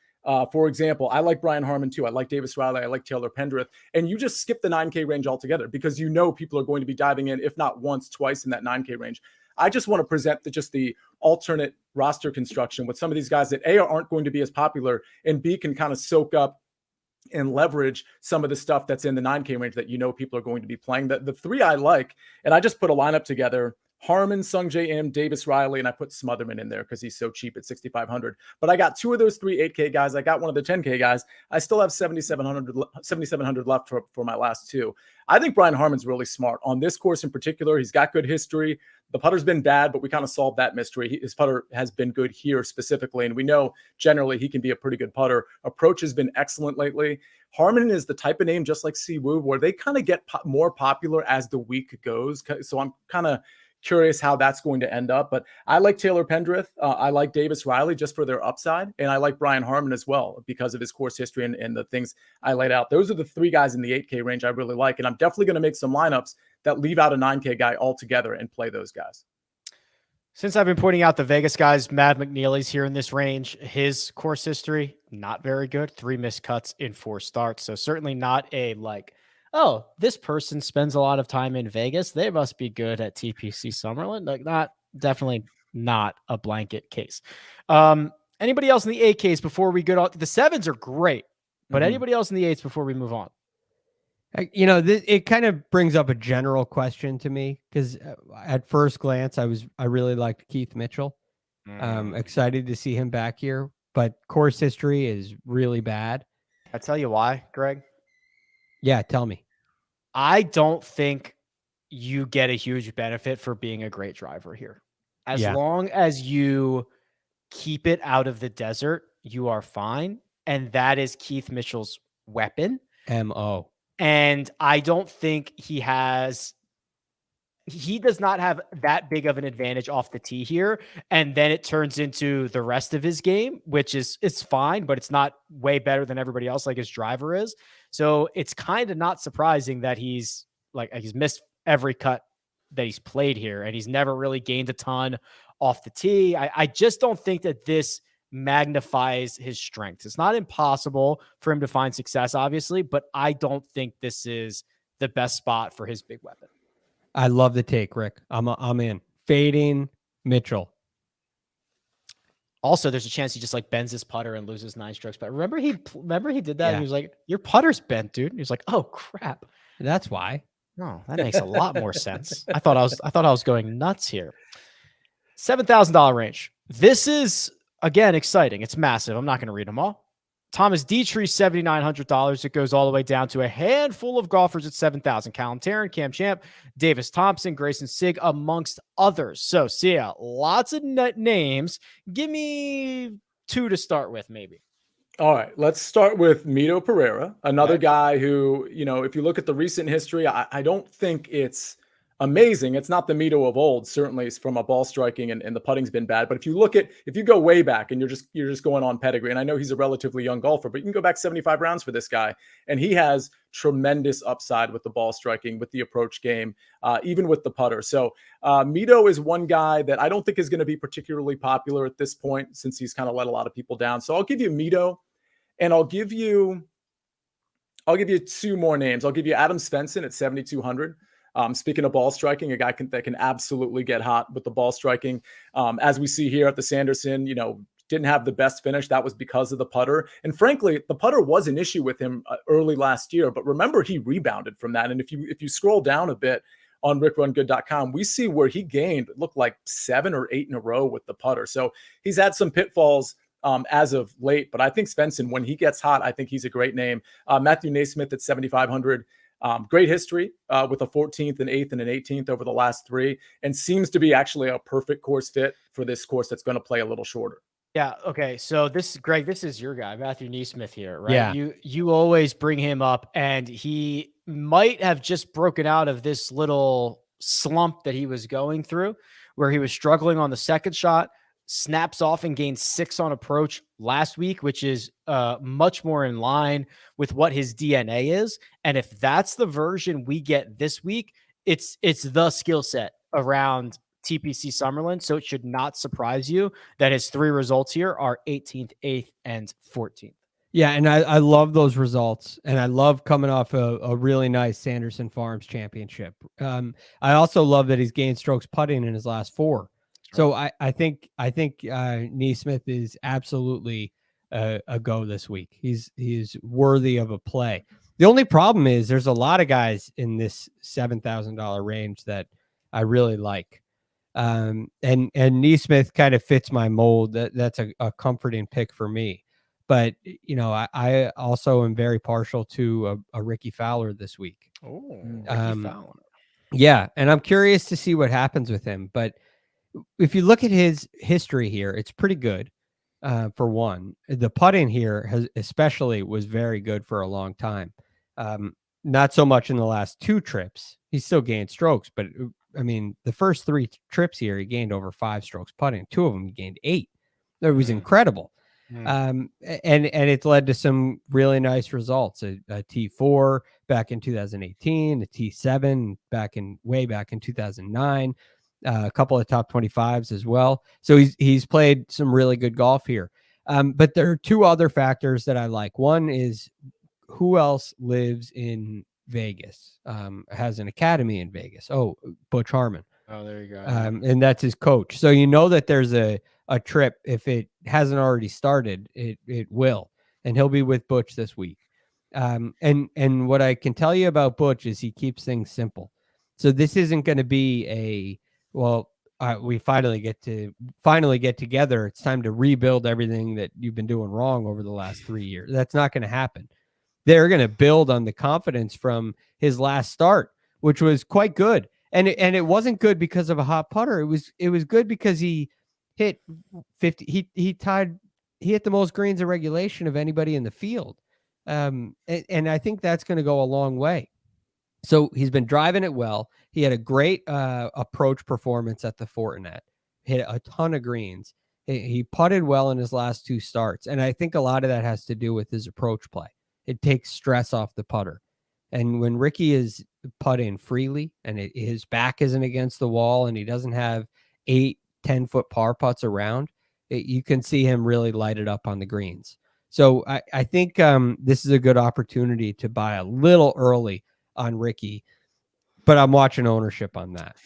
For example, I like Brian Harman too. I like Davis Riley. I like Taylor Pendrith. And you just skip the 9K range altogether because people are going to be diving in, if not once, twice in that 9K range. I just want to present the alternate roster construction with some of these guys that A, aren't going to be as popular, and B, can kind of soak up and leverage some of the stuff that's in the 9K range that people are going to be playing. The three I like, and I just put a lineup together: Harman, Sung J M, Davis Riley, and I put Smotherman in there because he's so cheap at 6,500. But I got two of those three 8K guys. I got one of the 10K guys. I still have 7,700 left for my last two. I think Brian Harman's really smart on this course in particular. He's got good history. The putter's been bad, but we kind of solved that mystery. His putter has been good here specifically, and we know generally he can be a pretty good putter. Approach has been excellent lately. Harman is the type of name, just like Siwoo, where they kind of get more popular as the week goes. So I'm kind of curious how that's going to end up. But I like Taylor Pendrith. I like Davis Riley just for their upside. And I like Brian Harman as well because of his course history and the things I laid out. Those are the three guys in the 8K range I really like. And I'm definitely going to make some lineups that leave out a 9K guy altogether and play those guys. Since I've been pointing out the Vegas guys, Matt McNeely's here in this range. His course history, not very good. 3 missed cuts in 4 starts. So certainly not a oh, this person spends a lot of time in Vegas, they must be good at TPC Summerlin. Definitely not a blanket case. Anybody else in the 8Ks before we go on? The 7s are great, but anybody else in the 8s before we move on? It kind of brings up a general question to me because at first glance, I really liked Keith Mitchell. Excited to see him back here, but course history is really bad. I tell you why, Greg. Yeah, tell me. I don't think you get a huge benefit for being a great driver here. As long as you keep it out of the desert, you are fine. And that is Keith Mitchell's weapon. MO. And I don't think he does not have that big of an advantage off the tee here. And then it turns into the rest of his game, which it's fine, but it's not way better than everybody else like his driver is. So it's kind of not surprising that he's missed every cut that he's played here, and he's never really gained a ton off the tee. I just don't think that this magnifies his strengths. It's not impossible for him to find success, obviously, but I don't think this is the best spot for his big weapon. I love the take, Rick. I'm in. Fading Mitchell. Also, there's a chance he just like bends his putter and loses 9 strokes. But remember he did that. Yeah. He was like, "Your putter's bent, dude." He was like, "Oh crap." That's why. No, that makes a lot more sense. I thought I was going nuts here. $7,000 range. This is again exciting. It's massive. I'm not going to read them all. Thomas Dietrich, $7,900. It goes all the way down to a handful of golfers at $7,000. Callum Tarrant, Cam Champ, Davis Thompson, Grayson Sigg, amongst others. So, Sia, lots of names. Give me 2 to start with, maybe. All right, let's start with Mito Pereira, another guy who, if you look at the recent history, I don't think it's amazing. It's not the Mito of old, certainly from a ball striking and the putting's been bad. But if you go way back and you're just going on pedigree, and I know he's a relatively young golfer, but you can go back 75 rounds for this guy, and he has tremendous upside with the ball striking, with the approach game, even with the putter. So Mito is one guy that I don't think is going to be particularly popular at this point, since he's kind of let a lot of people down. So I'll give you Mito, and I'll give you 2 more names. I'll give you Adam Svensson at 7,200. Speaking of ball striking, a guy that can absolutely get hot with the ball striking. As we see here at the Sanderson, didn't have the best finish. That was because of the putter. And frankly, the putter was an issue with him early last year. But remember, he rebounded from that. And if you scroll down a bit on rickrungood.com, we see where he gained, it looked like 7 or 8 in a row with the putter. So he's had some pitfalls as of late. But I think Svensson, when he gets hot, I think he's a great name. Matthew Naismith at 7,500. Great history with a 14th, an 8th, and an 18th over the last 3, and seems to be actually a perfect course fit for this course that's going to play a little shorter. Yeah. Okay. So Greg, this is your guy, Matthew Naismith here, right? Yeah. You always bring him up, and he might have just broken out of this little slump that he was going through, where he was struggling on the second shot, snaps off and gains 6 on approach last week, which is much more in line with what his DNA is. And if that's the version we get this week, it's the skill set around TPC Summerlin. So it should not surprise you that his 3 results here are 18th, 8th, and 14th. Yeah, and I love those results, and I love coming off a really nice Sanderson Farms championship. I also love that he's gained strokes putting in his last 4. So I think Naismith is absolutely a go this week. He's worthy of a play. The only problem is there's a lot of guys in this $7,000 range that I really like. And Naismith kind of fits my mold. That's a comforting pick for me. But, I also am very partial to a Ricky Fowler this week. Oh, Ricky Fowler. Yeah, and I'm curious to see what happens with him. But if you look at his history here, it's pretty good. For one, the putting here especially was very good for a long time. Not so much in the last 2 trips. He still gained strokes, but I mean, the first 3 trips here, he gained over 5 strokes putting. 2 of them he gained 8. It was incredible. And it's led to some really nice results. A T4 back in 2018, a T7 way back in 2009. A couple of top 25s as well. So he's played some really good golf here. But there are 2 other factors that I like. One is who else lives in Vegas, has an academy in Vegas. Oh, Butch Harmon. Oh, there you go. And that's his coach. So that there's a trip. If it hasn't already started, it will. And he'll be with Butch this week. And what I can tell you about Butch is he keeps things simple. So this isn't going to be we finally get together. It's time to rebuild everything that you've been doing wrong over the last 3 years. That's not going to happen. They're going to build on the confidence from his last start, which was quite good. And it wasn't good because of a hot putter. It was good because he hit 50. He hit the most greens in regulation of anybody in the field. And I think that's going to go a long way. So he's been driving it well. He had a great approach performance at the Fortinet, hit a ton of greens. He putted well in his last 2 starts. And I think a lot of that has to do with his approach play. It takes stress off the putter. And when Ricky is putting freely and his back isn't against the wall and he doesn't have 8-10 foot par putts around, you can see him really light it up on the greens. So I think this is a good opportunity to buy a little early on Ricky, but I'm watching ownership on that.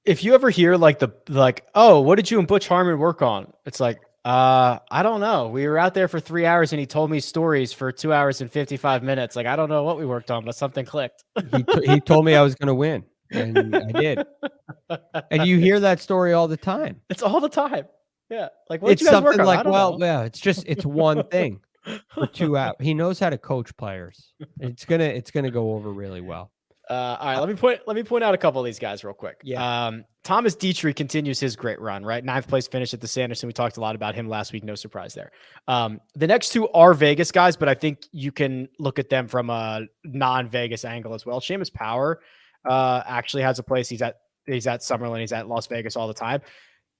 If you ever hear oh, what did you and Butch Harmon work on? It's like, I don't know. We were out there for 3 hours and he told me stories for 2 hours and 55 minutes. Like, I don't know what we worked on, but something clicked. He told me I was going to win, and I did. And you hear that story all the time. It's all the time. Yeah. Like, what It's you guys work something on? like, I don't well, know. yeah, it's one thing for 2 hours. He knows how to coach players. It's gonna go over really well. All right, let me point out a couple of these guys real quick. Yeah. Thomas Dietrich continues his great run, right? 9th place finish at the Sanderson. We talked a lot about him last week. No surprise there. The next two are Vegas guys, but I think you can look at them from a non-Vegas angle as well. Seamus Power actually has a place. He's at Summerlin. He's at Las Vegas all the time.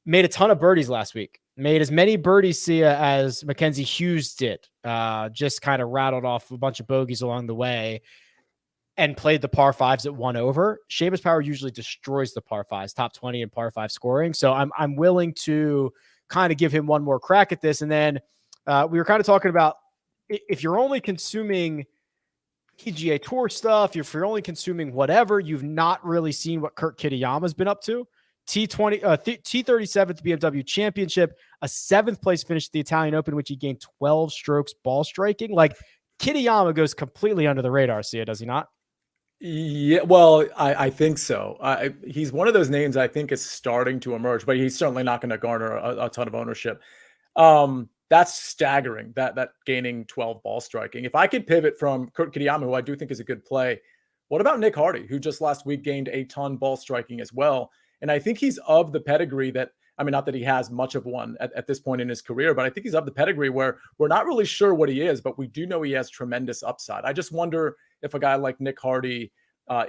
Made a ton of birdies last week. Made as many birdies, Sia, as Mackenzie Hughes did. Just kind of rattled off a bunch of bogeys along the way. And played the par fives at 1 over. Seamus Power usually destroys the par fives, top 20 in par five scoring. So I'm willing to kind of give him one more crack at this. And then we were kind of talking about if you're only consuming PGA Tour stuff, if you're only consuming whatever, you've not really seen what Kurt Kitayama's been up to. T37th BMW Championship, a 7th place finish at the Italian Open, which he gained 12 strokes ball striking. Like, Kitayama goes completely under the radar, Sia, does he not? Yeah, well, I think so. He's one of those names I think is starting to emerge, but he's certainly not going to garner a ton of ownership. That's staggering, that gaining 12 ball striking. If I could pivot from Kurt Kitayama, who I do think is a good play, what about Nick Hardy, who just last week gained a ton ball striking as well? And I think he's of the pedigree that, I mean, not that he has much of one at this point in his career, but I think he's of the pedigree where we're not really sure what he is, but we do know he has tremendous upside. I just wonder if a guy like Nick Hardy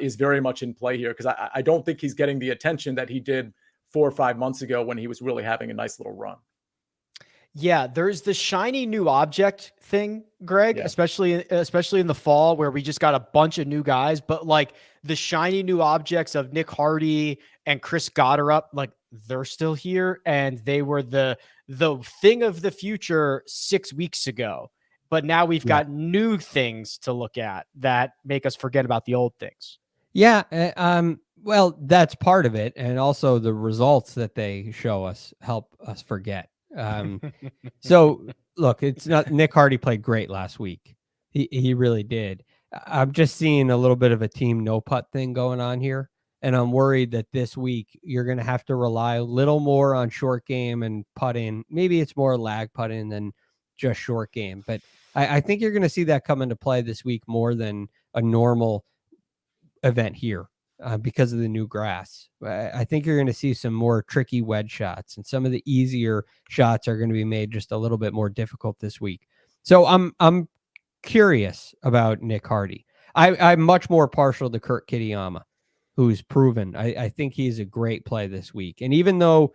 is very much in play here, because I don't think he's getting the attention that he did 4 or 5 months ago when he was really having a nice little run. Yeah, there's the shiny new object thing, Greg, Yeah. especially in the fall where we just got a bunch of new guys, but like the shiny new objects of Nick Hardy and Chris Gotterup, like they're still here and they were the thing of the future 6 weeks ago. But now we've got new things to look at that make us forget about the old things. Yeah. Well, that's part of it. And also the results that they show us help us forget. So look, it's not, Nick Hardy played great last week. He really did. I'm just seeing a little bit of a team no putt thing going on here. And I'm worried that this week you're going to have to rely a little more on short game and putting. Maybe it's more lag putting than just short game, but I think you're going to see that come into play this week more than a normal event here. Because of the new grass. I think you're going to see some more tricky wedge shots, and some of the easier shots are going to be made just a little bit more difficult this week. So I'm curious about Nick Hardy. I'm much more partial to Kurt Kitayama, who's proven. I think he's a great play this week. And even though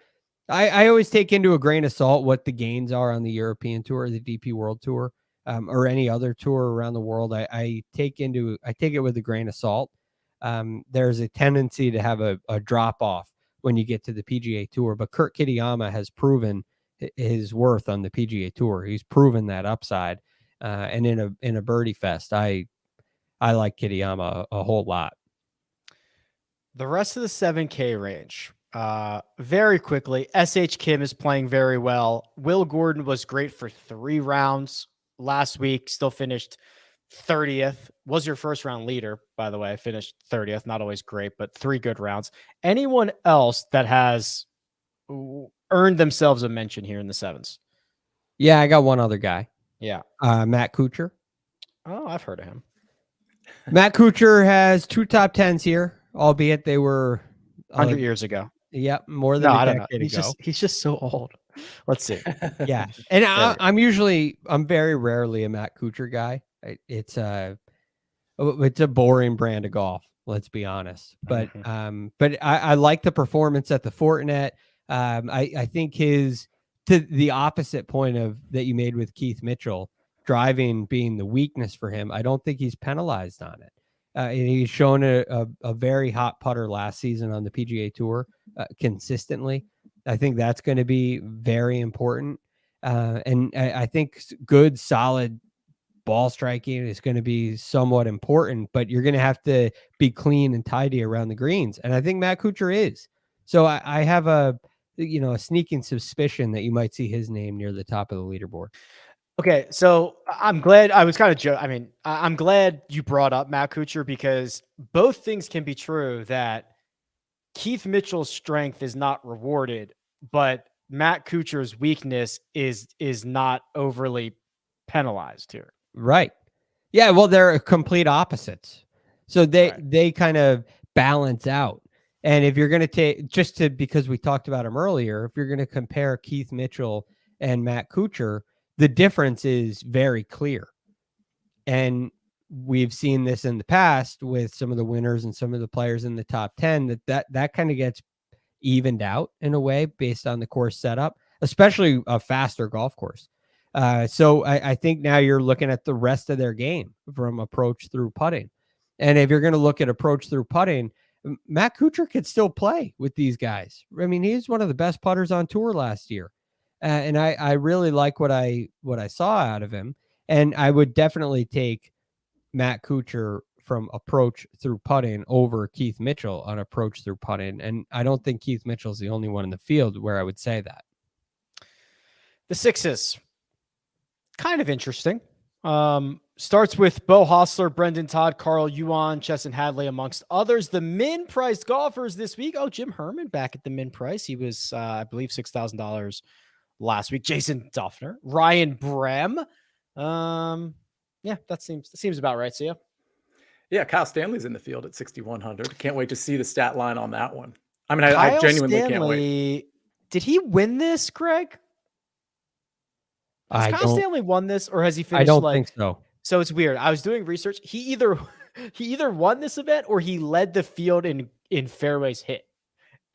I always take into a grain of salt what the gains are on the European Tour, the DP World Tour, or any other tour around the world, I take it with a grain of salt. There's a tendency to have a drop off when you get to the PGA Tour, but Kurt Kitayama has proven his worth on the PGA Tour. He's proven that upside, and in a birdie fest, I like Kitayama a whole lot. The rest of the 7K range, very quickly. SH Kim is playing very well. Will Gordon was great for 3 rounds last week. Still finished 30th. Was your first round leader, by the way. Finished 30th. Not always great, but 3 good rounds. Anyone else that has earned themselves a mention here in the 7s? Yeah, I got one other guy. Yeah. Matt Kuchar. Oh, I've heard of him. Matt Kuchar has 2 top 10s here, albeit they were 100 years ago. Yep, more than a decade ago. He's just so old. Let's see. Yeah, and I'm very rarely a Matt Kuchar guy. It's a boring brand of golf. Let's be honest. But I like the performance at the Fortinet. I think to the opposite point of that you made with Keith Mitchell, driving being the weakness for him. I don't think he's penalized on it. And he's shown a very hot putter last season on the PGA Tour consistently. I think that's going to be very important. And I think good, solid ball striking is going to be somewhat important, but you're going to have to be clean and tidy around the greens. And I think Matt Kuchar is. So I have a a sneaking suspicion that you might see his name near the top of the leaderboard. Okay, so I'm glad I was kind of joking. I mean, I'm glad you brought up Matt Kuchar, because both things can be true, that Keith Mitchell's strength is not rewarded, but Matt Kuchar's weakness is not overly penalized here. Right. Yeah, well, they're complete opposites. So they kind of balance out. And if you're going to take, because we talked about him earlier, if you're going to compare Keith Mitchell and Matt Kuchar, the difference is very clear. And we've seen this in the past with some of the winners and some of the players in the top 10, that kind of gets evened out in a way based on the course setup, especially a faster golf course. So I think now you're looking at the rest of their game from approach through putting. And if you're going to look at approach through putting, Matt Kuchar could still play with these guys. I mean, he's one of the best putters on tour last year. And I really like what I saw out of him. And I would definitely take Matt Kuchar from approach through putting over Keith Mitchell on approach through putting. And I don't think Keith Mitchell's the only one in the field where I would say that. The sixes, kind of interesting. Starts with Bo Hostler, Brendan Todd, Carl Yuan, Chesson Hadley, amongst others. The min-priced golfers this week. Oh, Jim Herman back at the min price. He was, I believe, $6,000 last week. Jason Duffner, Ryan Brem. Yeah, that seems about right. So yeah, Kyle Stanley's in the field at 6,100. Can't wait to see the stat line on that one. I mean, I genuinely can't wait. Did he win this, Greg? Has Kyle Stanley won this, or has he finished? I don't think so. So it's weird. I was doing research. He either won this event or he led the field in fairways hit.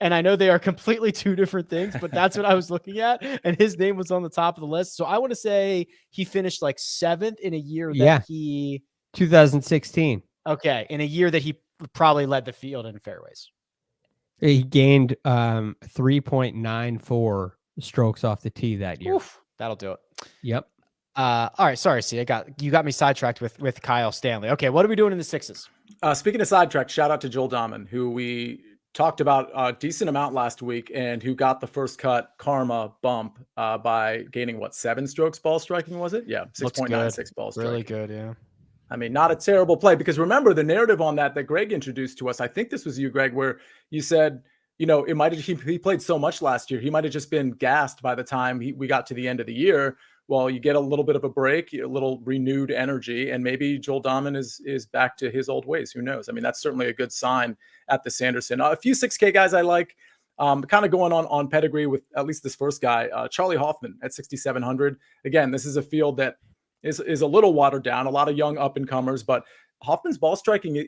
And I know they are completely two different things, but that's what I was looking at. And his name was on the top of the list. So I want to say he finished like 7th in a year that 2016. Okay. In a year that he probably led the field in fairways. He gained 3.94 strokes off the tee that year. Oof, that'll do it. Yep. All right. Sorry, see, you got me sidetracked with Kyle Stanley. Okay. What are we doing in the sixes? Speaking of sidetrack, shout out to Joel Dahman, who we talked about a decent amount last week, and who got the first cut karma bump by gaining 7 strokes ball striking, was it? Yeah, 6.96 ball striking. Really good, yeah. I mean, not a terrible play, because remember the narrative on that Greg introduced to us. I think this was you, Greg, where you said, it might have, he played so much last year, he might have just been gassed by the time we got to the end of the year. Well, you get a little bit of a break, a little renewed energy, and maybe Joel Dahman is back to his old ways. Who knows? I mean, that's certainly a good sign at the Sanderson. A few 6K guys I like, kind of going on pedigree with at least this first guy, Charlie Hoffman at 6,700. Again, this is a field that is a little watered down, a lot of young up and comers, but Hoffman's ball striking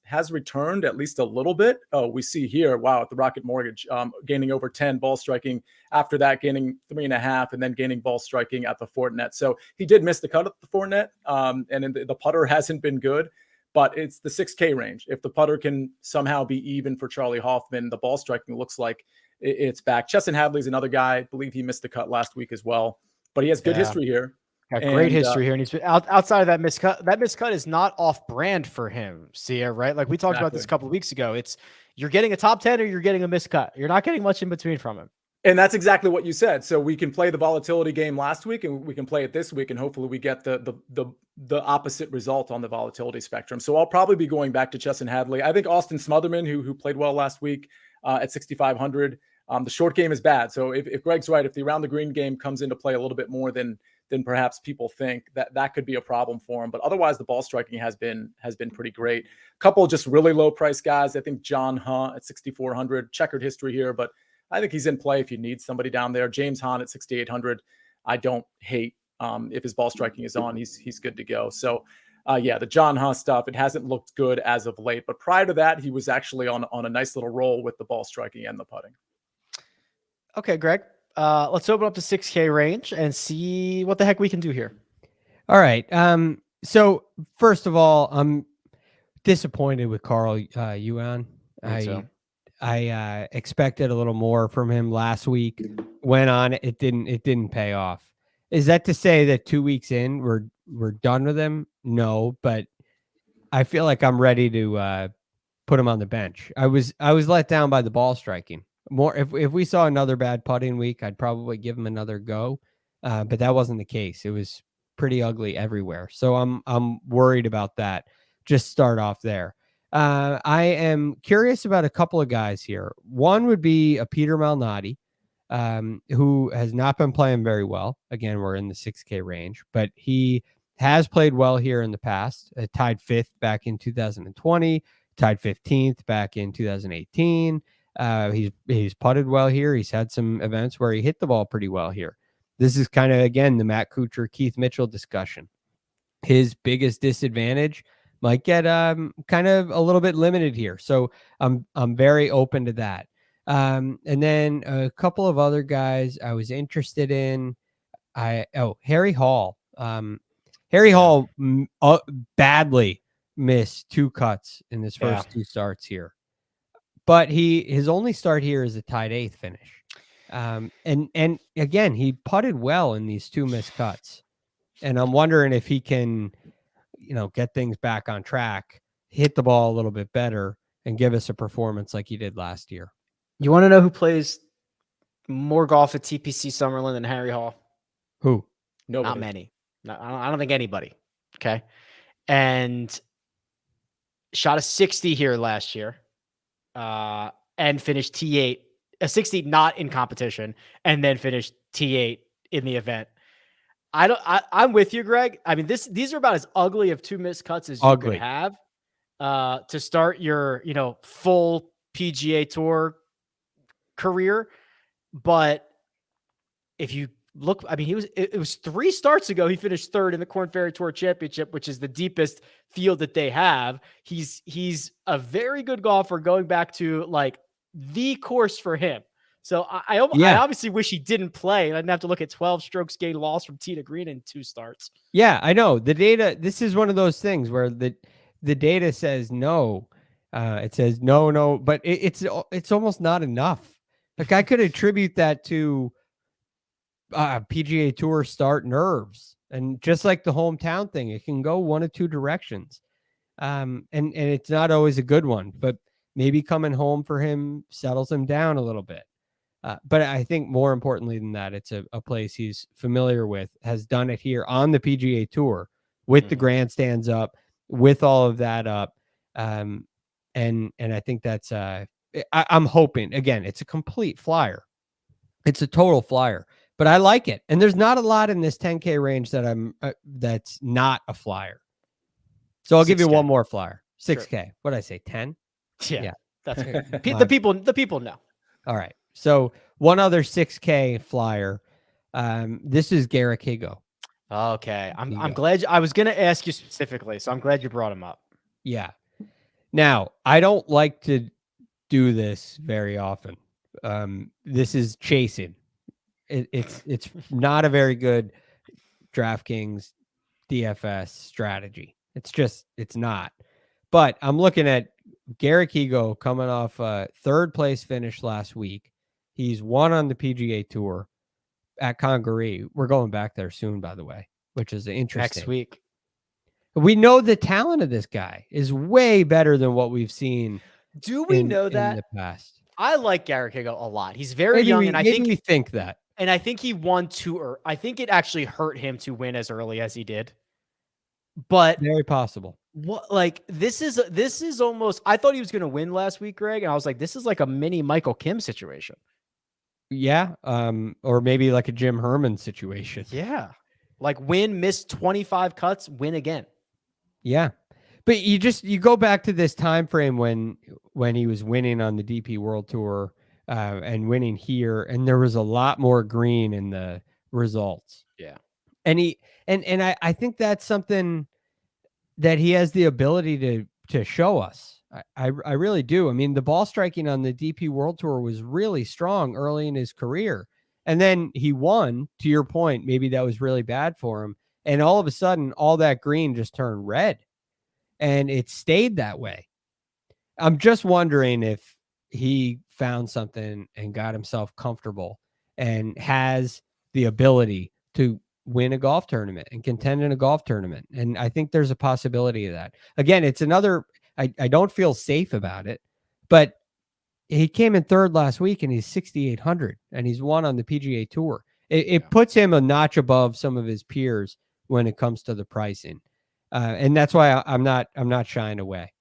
has returned at least a little bit. Oh, we see here, wow, at the Rocket Mortgage, gaining over 10 ball striking. After that, gaining 3.5, and then gaining ball striking at the Fortinet. So he did miss the cut at the Fortinet, and the putter hasn't been good, but it's the 6K range. If the putter can somehow be even for Charlie Hoffman, the ball striking looks like it's back. Chesson Hadley's another guy. I believe he missed the cut last week as well, but he has good history here. Great history here, and he's been outside of that miscut. That miscut is not off brand for him, Sia, right? Like we talked about this a couple of weeks ago. It's you're getting a top 10 or you're getting a miscut. You're not getting much in between from him. And that's exactly what you said. So we can play the volatility game last week, and we can play it this week, and hopefully we get the opposite result on the volatility spectrum. So I'll probably be going back to Chesson Hadley. I think Austin Smotherman, who played well last week at 6,500. The short game is bad. So if Greg's right, if the around the green game comes into play a little bit more than perhaps people think, that could be a problem for him. But otherwise, the ball striking has been pretty great. A couple just really low price guys. I think John Hunt at 6,400, checkered history here, but I think he's in play if you need somebody down there. James Hahn at 6,800. I don't hate if his ball striking is on, he's good to go. So the John Hunt stuff, it hasn't looked good as of late, but prior to that, he was actually on a nice little roll with the ball striking and the putting. Okay, Greg. Let's open up the 6K range and see what the heck we can do here. All right. So first of all, I'm disappointed with Carl Yuan. I expected a little more from him last week. Went on, it didn't pay off. Is that to say that 2 weeks in we're done with him? No, but I feel like I'm ready to put him on the bench. I was let down by the ball striking. More if we saw another bad putting week, I'd probably give him another go. But that wasn't the case. It was pretty ugly everywhere. So I'm worried about that. Just start off there. I am curious about a couple of guys here. One would be a Peter Malnati, who has not been playing very well. Again, we're in the 6K range, but he has played well here in the past. Tied 5th back in 2020, tied 15th back in 2018. He's putted well here. He's had some events where he hit the ball pretty well here. This is kind of, again, the Matt Kuchar, Keith Mitchell discussion. His biggest disadvantage might get kind of a little bit limited here. So I'm very open to that. And then a couple of other guys I was interested in. Harry Hall. Harry Hall badly missed 2 cuts in his first 2 starts here. But his only start here is a tied 8th finish. And again, he putted well in these 2 missed cuts. And I'm wondering if he can, get things back on track, hit the ball a little bit better, and give us a performance like he did last year. You want to know who plays more golf at TPC Summerlin than Harry Hall? Who? Nobody. Not many. No, I don't think anybody. Okay. And shot a 60 here last year. And finished T8, a 60 not in competition, and then finished T8 in the event. I'm with you, Greg. I mean, these are about as ugly of 2 missed cuts as you could have to start your, full PGA Tour career. But if you look, I mean, it was 3 starts ago, he finished 3rd in the Korn Ferry Tour Championship, which is the deepest field that they have. He's a very good golfer going back to like the course for him. So I obviously wish he didn't play. I didn't have to look at 12 strokes gained loss from tee to green in 2 starts. Yeah, I know. The data, this is one of those things where the data says no. It says no, but it's almost not enough. Like I could attribute that to PGA Tour start nerves, and just like the hometown thing, it can go one of 2 directions. And it's not always a good one, but maybe coming home for him settles him down a little bit. But I think more importantly than that, it's a place he's familiar with, has done it here on the PGA Tour with the grandstands up, with all of that up. And I think that's, I'm hoping, again, it's a complete flyer. It's a total flyer, but I like it. And there's not a lot in this 10K range that that's not a flyer. So I'll give you one more flyer. 6K. Sure. What'd I say? 10? Yeah. That's the people know. All right. So one other 6K flyer. This is Garrick Higo. Okay. I'm glad I was going to ask you specifically, so I'm glad you brought him up. Yeah. Now, I don't like to do this very often. This is chasing. It's not a very good DraftKings DFS strategy. It's not. But I'm looking at Garrick Higo coming off a 3rd place finish last week. He's won on the PGA Tour at Congaree. We're going back there soon, by the way, which is interesting. Next week. We know the talent of this guy is way better than what we've seen. Do we know that in the past? I like Garrick Higo a lot. He's very young, and I think that. And I think he won I think it actually hurt him to win as early as he did. But very possible. What, like, this is almost, I thought he was going to win last week, Greg, and I was like, this is like a mini Michael Kim situation. Yeah. Or maybe like a Jim Herman situation. Yeah. Like miss 25 cuts, win again. Yeah. But you go back to this time frame when he was winning on the DP World Tour and winning here, and there was a lot more green in the results. Yeah. And I think that's something that he has the ability to show us. I really do. I mean, the ball striking on the DP World Tour was really strong early in his career. And then he won, to your point. Maybe that was really bad for him. And all of a sudden, all that green just turned red. And it stayed that way. I'm just wondering if he found something and got himself comfortable and has the ability to win a golf tournament and contend in a golf tournament. And I think there's a possibility of that. Again, it's another, I don't feel safe about it, but he came in third last week and he's 6,800 and he's won on the PGA Tour. It Yeah. puts him a notch above some of his peers when it comes to the pricing. And that's why I'm not shying away.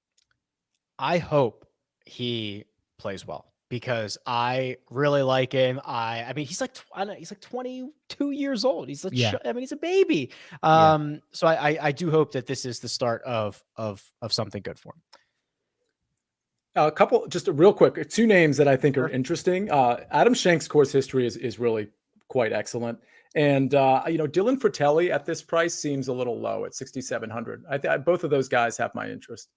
I hope he plays well because I really like him. I mean, he's like, I don't know, he's like 22 years old. He's like, Yeah. I mean, he's a baby. So I do hope that this is the start of something good for him. A couple, just a real quick, two names that I think are interesting. Adam Shank's course history is really quite excellent. And, Dylan Fratelli at this price seems a little low at 6,700. Both of those guys have my interest.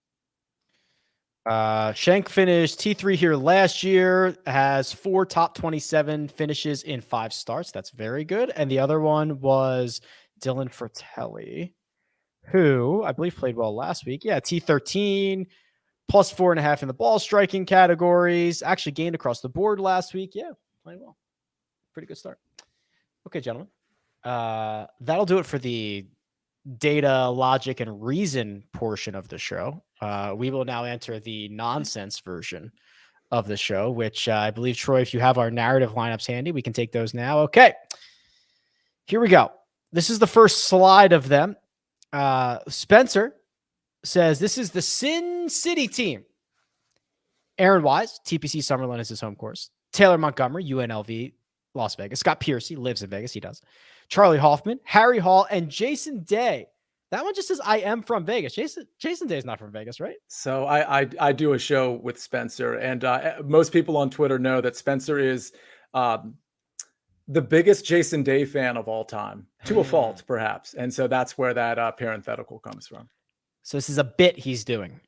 Shank finished T3 here last year, has 4 top 27 finishes in 5 starts. That's very good. And the other one was Dylan Fratelli, who I believe played well last week. Yeah, T13, plus 4.5 in the ball striking categories. Actually gained across the board last week. Yeah, playing well. Pretty good start. Okay, gentlemen. That'll do it for the data, logic, and reason portion of the show. We will now enter the nonsense version of the show, which I believe, Troy, if you have our narrative lineups handy, we can take those now. Okay. Here we go. This is the first slide of them. Spencer says this is the Sin City team. Aaron Wise, TPC Summerlin is his home course. Taylor Montgomery, UNLV, Las Vegas. Scott Pierce, he lives in Vegas. He does. Charlie Hoffman, Harry Hall, and Jason Day. That one just says I am from Vegas. Jason Day is not from Vegas, right? So I do a show with Spencer, and most people on Twitter know that Spencer is the biggest Jason Day fan of all time, to a fault, perhaps. And so that's where that parenthetical comes from. So this is a bit he's doing.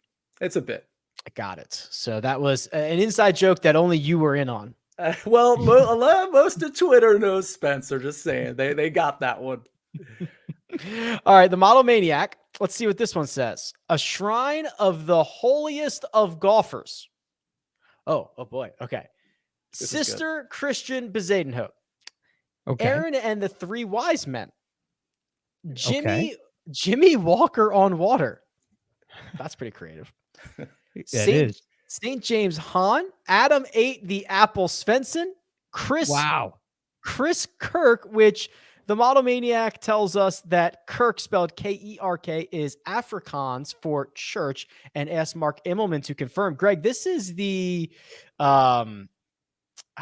It's a bit. I got it. So that was an inside joke that only you were in on. Most of Twitter knows Spencer. Just saying, they got that one. All right, the Model Maniac. Let's see what this one says. A shrine of the holiest of golfers. Oh boy. Okay. Sister Christian Bezadenhout. Okay. Aaron and the 3 wise men. Jimmy Walker on water. That's pretty creative. It is. St. James Hahn, Adam 8, the Apple Svensson, Chris Kirk, which the Model Maniac tells us that Kirk, spelled K-E-R-K, is Afrikaans for church, and asked Mark Immelman to confirm. Greg, this is the, I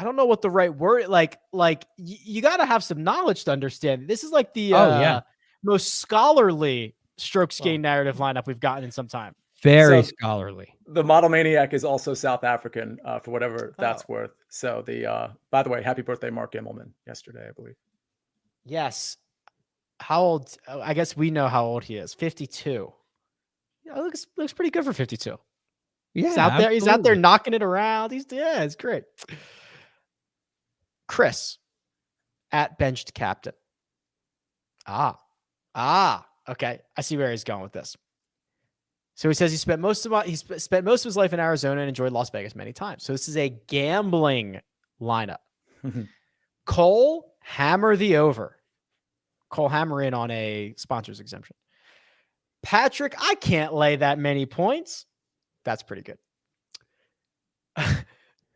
don't know what the right word, like you got to have some knowledge to understand it. This is like the most scholarly strokes gained narrative lineup we've gotten in some time. Very scholarly. The Model Maniac is also South African, for whatever that's worth. So by the way, happy birthday, Mark Immelman, yesterday, I believe. Yes. How old? I guess we know how old he is. 52. Yeah, looks pretty good for 52. Yeah, he's out there. He's out there knocking it around. It's great. Chris at benched captain. Okay. I see where he's going with this. So he says he spent most of his life in Arizona and enjoyed Las Vegas many times. So this is a gambling lineup. Cole, hammer the over. Cole, hammer in on a sponsor's exemption. Patrick, I can't lay that many points. That's pretty good.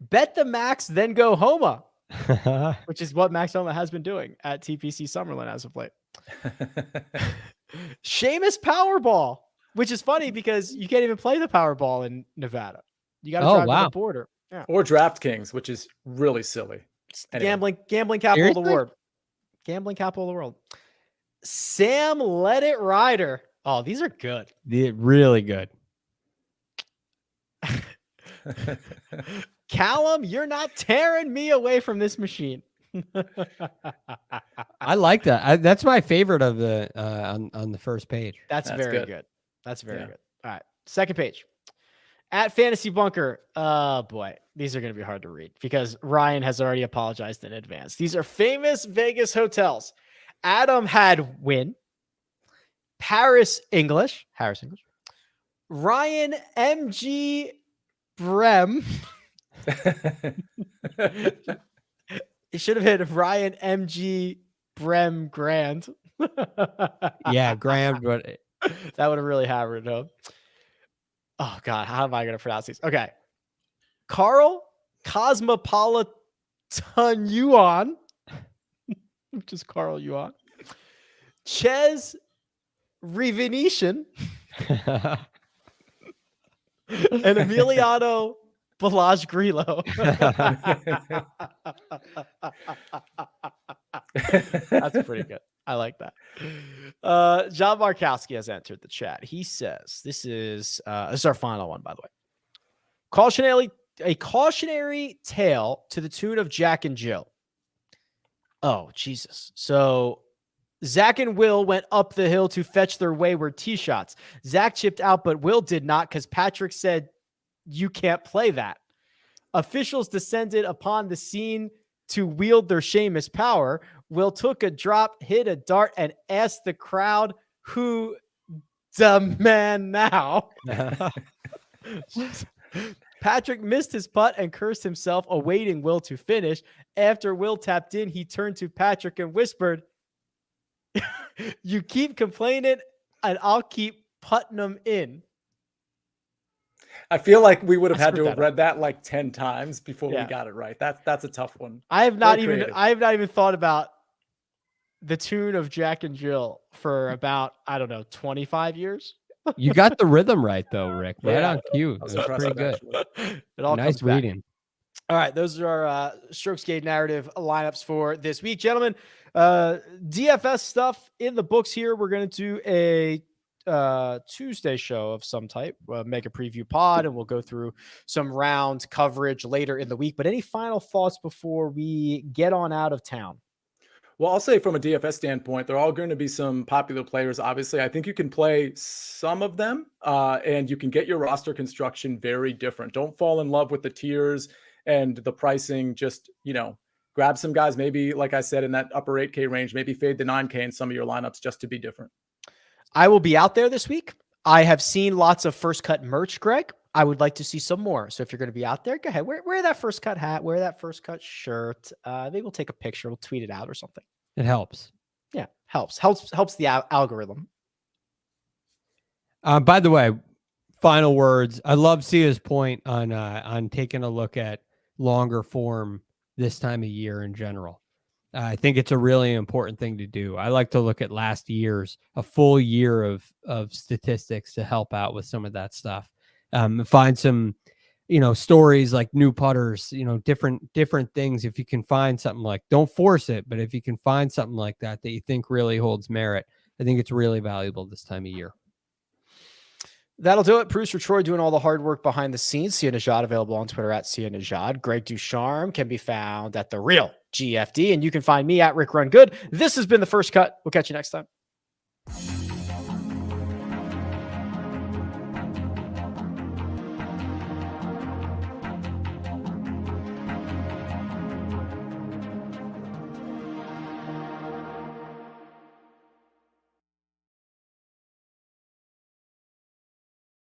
Bet the max, then go Homa, which is what Max Homa has been doing at TPC Summerlin as of late. Seamus Powerball, which is funny because you can't even play the Powerball in Nevada. You got to drive to the border. Yeah. Or DraftKings, which is really silly. Anyway. Gambling capital of the world. Gambling capital of the world. Sam Let It Rider. Oh, these are good. They're really good. Callum, you're not tearing me away from this machine. I like that. That's my favorite of the on the first page. That's very good. That's very good. All right. Second page. At Fantasy Bunker. Oh, boy. These are going to be hard to read because Ryan has already apologized in advance. These are famous Vegas hotels. Adam had Wynn. Harris English. Ryan MG Brem. It should have hit Ryan MG Brem Grand. Yeah, Grand, but that would have really hammered it home. Oh, God. How am I going to pronounce these? Okay. Carl Cosmopolitan Yuan, which is Carl Yuan, Ches Revenetian, and Emiliano Balaj Grillo. That's pretty good. I like that. John Markowski has entered the chat. He says, this is our final one, by the way. A cautionary tale to the tune of Jack and Jill. Oh, Jesus. So Zach and Will went up the hill to fetch their wayward tee shots. Zach chipped out, but Will did not because Patrick said, "You can't play that." Officials descended upon the scene to wield their Seamus power. Will took a drop, hit a dart, and asked the crowd, "Who the man now?" Patrick missed his putt and cursed himself, awaiting Will to finish. After Will tapped in, he turned to Patrick and whispered, "You keep complaining, and I'll keep putting them in." I feel like we would have had to have read that like 10 times before we got it right. That's a tough one. I have not even thought about the tune of Jack and Jill for about, I don't know, 25 years. You got the rhythm right though, Rick. Right on cue. That was pretty good. It all nice reading. All right, those are our Strokes Gained narrative lineups for this week, gentlemen. DFS stuff in the books here. We're going to do a Tuesday show of some type, make a preview pod, and we'll go through some round coverage later in the week. But any final thoughts before we get on out of town? Well, I'll say from a DFS standpoint, there are all going to be some popular players. Obviously, I think you can play some of them, and you can get your roster construction very different. Don't fall in love with the tiers and the pricing. Just, grab some guys, maybe, like I said, in that upper 8K range, maybe fade the 9K in some of your lineups just to be different. I will be out there this week. I have seen lots of First Cut merch, Greg. I would like to see some more. So if you're going to be out there, go ahead. Wear that First Cut hat. Wear that First Cut shirt. Maybe we'll take a picture. We'll tweet it out or something. It helps. Yeah, helps the algorithm. By the way, final words. I love Sia's point on taking a look at longer form this time of year in general. I think it's a really important thing to do. I like to look at last year's, a full year of statistics to help out with some of that stuff. Find some, stories like new putters, different things. If you can find something like, don't force it, but if you can find something like that you think really holds merit, I think it's really valuable this time of year. That'll do it. Producer Troy doing all the hard work behind the scenes. Sia Nejad available on Twitter at Sia Nejad. Greg DuCharme can be found at The Real GFD, and you can find me at Rick Run Good. This has been The First Cut. We'll catch you next time.